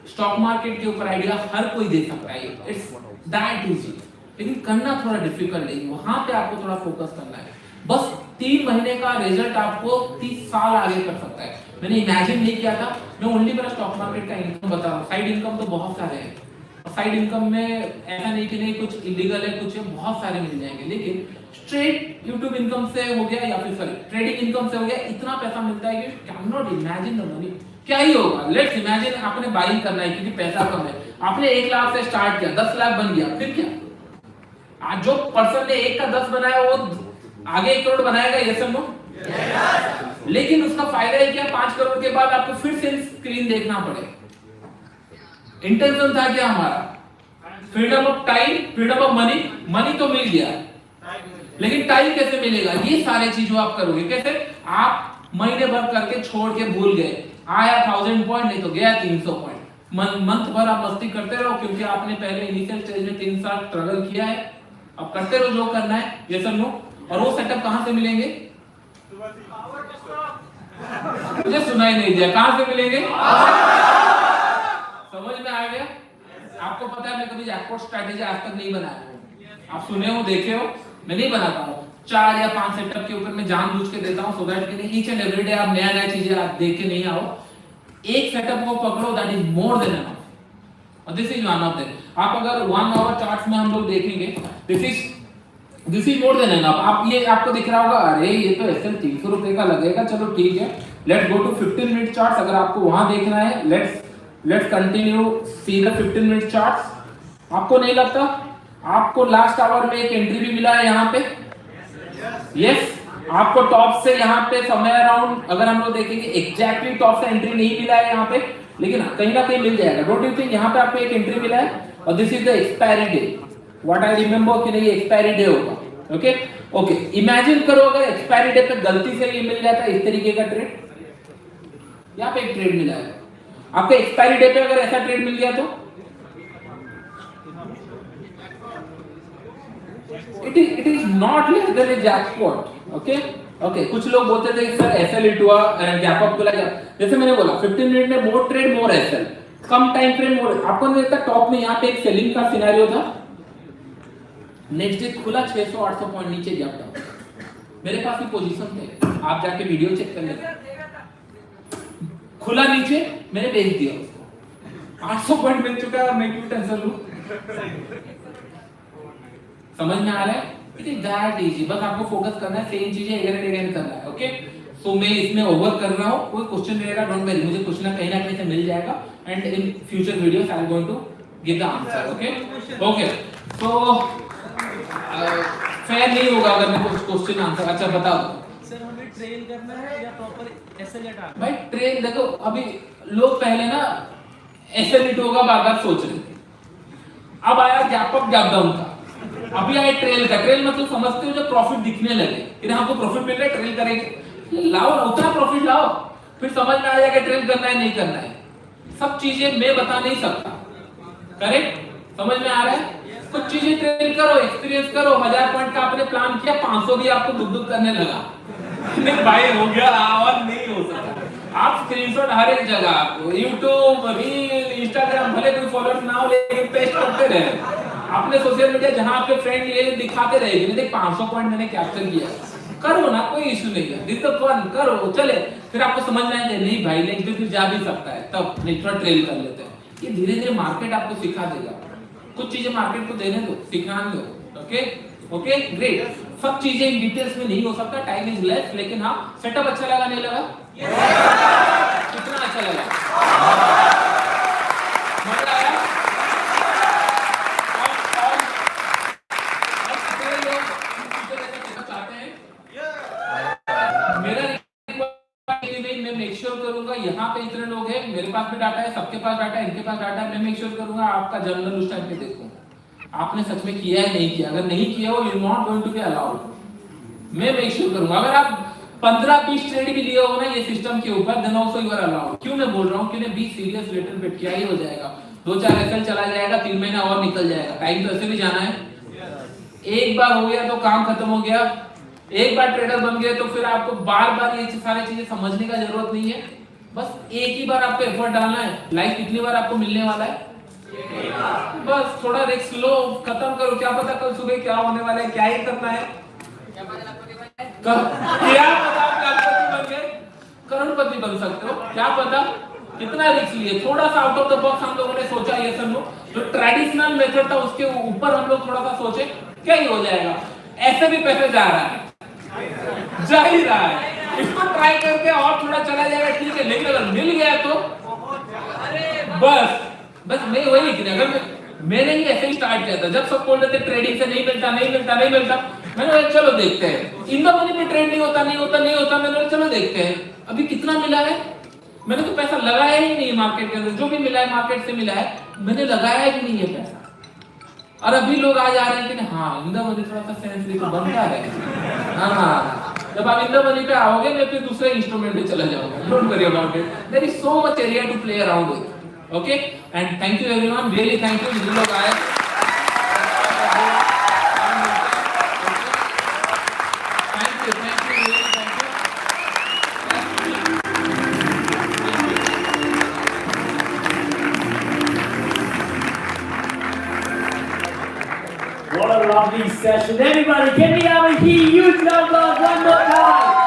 स्टॉक मार्केट के ऊपर आइडिया हर कोई दे सकता है, इट्स दैट इजी, लेकिन करना थोड़ा डिफिकल्ट है। वहां पे आपको थोड़ा फोकस करना है। बस 3 महीने का रिजल्ट आपको 30 साल आगे कर सकता है। मैंने इमेजिन नहीं किया था। मैं ओनली मेरा स्टॉक मार्केट का इनकम बता रहा हूँ, साइड इनकम तो बहुत सारे हैं। साइड इनकम में ऐसा नहीं कि नहीं कुछ इलीगल है, कुछ है, बहुत सारे मिल जाएंगे, लेकिन स्ट्रेट यूट्यूब इनकम से हो गया या फिर सॉरी ट्रेडिंग इनकम से हो गया, इतना पैसा मिलता है कि can not imagine the money. क्या ही होगा, लेट्स इमेजिन आपने बाइंग करना है क्योंकि पैसा कम है, आपने 1 लाख से स्टार्ट किया, 10 लाख बन गया, फिर क्या? आज जो पर्सन ने 1 का 10 बनाया वो आगे 1 करोड़ बनाएगा, ये सब नो। लेकिन उसका फायदा है क्या, 5 करोड़ के बाद आपको फिर से स्क्रीन देखना पड़ेगा। इंटेंशन था क्या हमारा, freedom of time, freedom of money. Money तो मिल गया, लेकिन टाइम कैसे मिलेगा? ये सारे चीजों आप करोगे कैसे? आप महीने भर करके छोड़ के भूल गए, आया 1000 पॉइंट, नहीं तो गया 300 पॉइंट। मंथ भर आप मस्ती करते रहो क्योंकि आपने पहले इनिशियल स्टेज में 3 साल स्ट्रगल किया है। अब करते रहो जो करना है, ये सब नो। और वो सेटअप कहां से मिलेंगे? मुझे सुनाई नहीं दिया, कहां से मिलेंगे? समझ में आ गया? आपको पता है मैं कभी जैकपॉट स्ट्रैटेजी आज तक नहीं बनाया हूं। आप सुने हो, देखे हो, मैं नहीं बनाता हूं। 4 या 5 सेटअप के ऊपर मैं जानबूझ के देता हूं सो दैट कि ईच एंड एवरी डे आप नया चीजें आप देख के नहीं आओ। एक सेटअप को पकड़ो, that is more than enough. और this is one of them. आप अगर 1 आवर चार्ट्स में हम लोग देखेंगे, this is more than enough. आप ये आपको दिख रहा होगा, अरे ये तो एसएल 300 रुपए का लगेगा, चलो ठीक है, let's go to 15 minute charts. अगर आपको वहां देखना है, let's continue see the 15 minute charts. आपको नहीं लगता आपको लास्ट आवर में एक एंट्री भी मिला है यहाँ पे? यस, आपको टॉप से यहाँ पे समय अराउंड, अगर हम लोग देखेंगे एग्जैक्टली टॉप से एंट्री नहीं मिला है यहाँ पे, लेकिन कहीं ना कहीं मिल जाएगा। डोंट यू थिंक यहाँ पे आपको एक एंट्री मिला है? और this is the expiry day. What I remember कि नहीं एक्सपायरी डे होगा। ओके ओके, इमेजिन करो अगर एक्सपायरी डे पे गलती से ये मिल जाता है इस तरीके का ट्रेड, यहाँ पे एक ट्रेड मिला है आपको एक्सपायरी डे पे, अगर ऐसा ट्रेड मिल गया तो it is not less than a jackpot. okay okay, कुछ लोग बोलते थे सर एसएल हिट हुआ, गैप अप खुला, जैसे मैंने बोला 15 मिनट में मोर ट्रेड मोर एसएल, कम टाइम फ्रेम मोर। आपको नहीं लगता टॉप में यहाँ पे एक सेलिंग का सिनेरियो था, नेक्स्ट डे खुला 600-800 पॉइंट नीचे गैप डाउन। मेरे पास भी पोजीशन थे, आप जाके वीडियो चेक कर लेना। खुला नीचे, मैंने बेच दिया उसको, 800 पॉइंट मिल चुका है और मैं क्यों टेंशन लूं? समझ में आ रहा है? It is that easy. बस आपको फोकस करना है, सेम चीजें अगेन करना है। ओके, सो मैं इसमें ओवर कर रहा हूं, कोई क्वेश्चन रहेगा डोंट वरी, मुझे कुछ ना कहीं से मिल जाएगा and in future videos I am going to give the answer. Okay okay, तो फेयर नहीं होगा अगर मैं कुछ क्वेश्चन आंसर। अच्छा बताओ सर, हमें ट्रेल करना है या प्रॉपर एसएल या टारगेट? भाई ट्रेल देखो, अभी लोग पहले ना एसएल हिट होगा बार सोच रहे थे, अब आया गैप अप गैप डाउन का, अभी आए ट्रेल का। ट्रेल मतलब समझते हो जब प्रॉफिट दिखने लगे कि हमको प्रॉफिट मिल रहा है, ट्रेल करेंगे, लाओ उतना प्रॉफिट लाओ, फिर समझ में आ जाएगा ट्रेल करना है नहीं करना है। सब चीजें मैं बता नहीं सकता, करेक्ट? समझ में आ रहा है? कुछ चीजें ट्रेल करो, एक्सपीरियंस करो। 1000 पॉइंट का आपने प्लान किया, 500 भी आपको दुख करने लगा, नहीं भाई हो गया और नहीं हो सकता। आप स्क्रीनशॉट हर एक जगह, आपको यूट्यूब, रील, इंस्टाग्राम, भले कोई फॉलोअर्स ना हो लेकिन पेस्ट करते रहे। आपने सोशल मीडिया जहां आपके फ्रेंड ये दिखाते रहेंगे, देख 500 पॉइंट मैंने कैप्चर किया, करो ना, कोई इशू नहीं है, दिस द फन, करो चले। फिर आपको समझ में आएगा नहीं भाई नेक्स्ट डे फिर जा भी सकता है, तब नहीं थोड़ा ट्रेल कर लेते हैं। ये धीरे धीरे मार्केट आपको सिखा देगा, कुछ चीजें मार्केट को देने दो, सिखाने दो। Okay okay great. सब चीजें इन डिटेल्स में नहीं हो सकता, टाइम इज लेस, लेकिन हाँ सेटअप अच्छा लगा नहीं लगा? कितना अच्छा लगा? मजा आया? मैं मेक श्योर करूंगा यहाँ पे इतने लोग हैं, मेरे पास भी डाटा है, सबके पास डाटा है, इनके पास डाटा है, मैं मेक श्योर करूंगा आपका जर्नल उस टाइम पे देखूं आपने सच में किया है नहीं किया। अगर नहीं किया हो you not going to be allowed, मैं मेक श्योर करूंगा। अगर आप 15-20 ट्रेड भी लिए हो ना ये सिस्टम के ऊपर, then also you are allowed. क्यों मैं बोल रहा हूँ कि बी सीरियस लिटिल बिट, क्या ही हो जाएगा, 2-4 एसएल चला जाएगा, 3 महीना और निकल जाएगा, टाइम तो ऐसे भी जाना है। एक बार हो गया तो काम खत्म हो गया, एक बार ट्रेडर बन गए तो फिर आपको बार बार ये सारी चीजें समझने का जरूरत नहीं है, बस एक ही बार आपको एफर्ट डालना है। लाइफ कितनी बार आपको मिलने वाला है, बस थोड़ा रिस्क लो, खत्म करो। क्या पता कल सुबह क्या होने वाला है, क्या ही करना है, क्या पता बन गए करोड़पति बन सकते हो, क्या पता। कितना रिस्क लिए, थोड़ा सा आउट ऑफ द बॉक्स हम लोगों ने सोचा, ये सब लोग जो ट्रेडिशनल मेथड था उसके ऊपर हम लोग थोड़ा सा सोचे, क्या ही हो जाएगा। ऐसे भी पैसे जा रहा है, जा ही रहा है, इसको ट्राई करके और थोड़ा चला जाएगा ठीक है, लेकिन अगर मिल गया तो बस मैं वही कि अगर मैंने ही ऐसे ही स्टार्ट किया था, जब सब बोल रहे थे ट्रेडिंग से नहीं मिलता, मैंने बोला चलो देखते हैं, इन द मनी पे ट्रेड नहीं होता, मैंने बोला चलो देखते हैं। अभी कितना मिला है, मैंने तो पैसा लगाया ही नहीं मार्केट के अंदर, जो भी मिला है मार्केट से मिला है, मैंने लगाया ही नहीं है पैसा। और अभी लोग आ जा रहे हैं कि हाँ इन द मनी थोड़ा सा सेंस भी तो बनता है। हाँ, जब आप इन द मनी पे आओगे मैं फिर दूसरे इंस्ट्रूमेंट पे चला जाऊंगा, don't worry about it, there is so much area to play around with. Okay and thank you everyone, really thank you जिन लोग आए। Thank you really thank you. this session. Everybody, can we have a huge number one more time?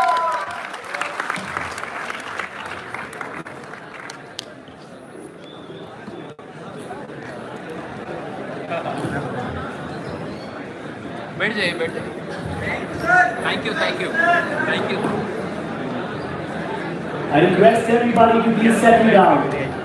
बैठ जाइए बैठ जाइए thank you thank you thank you I request everybody to please settle down.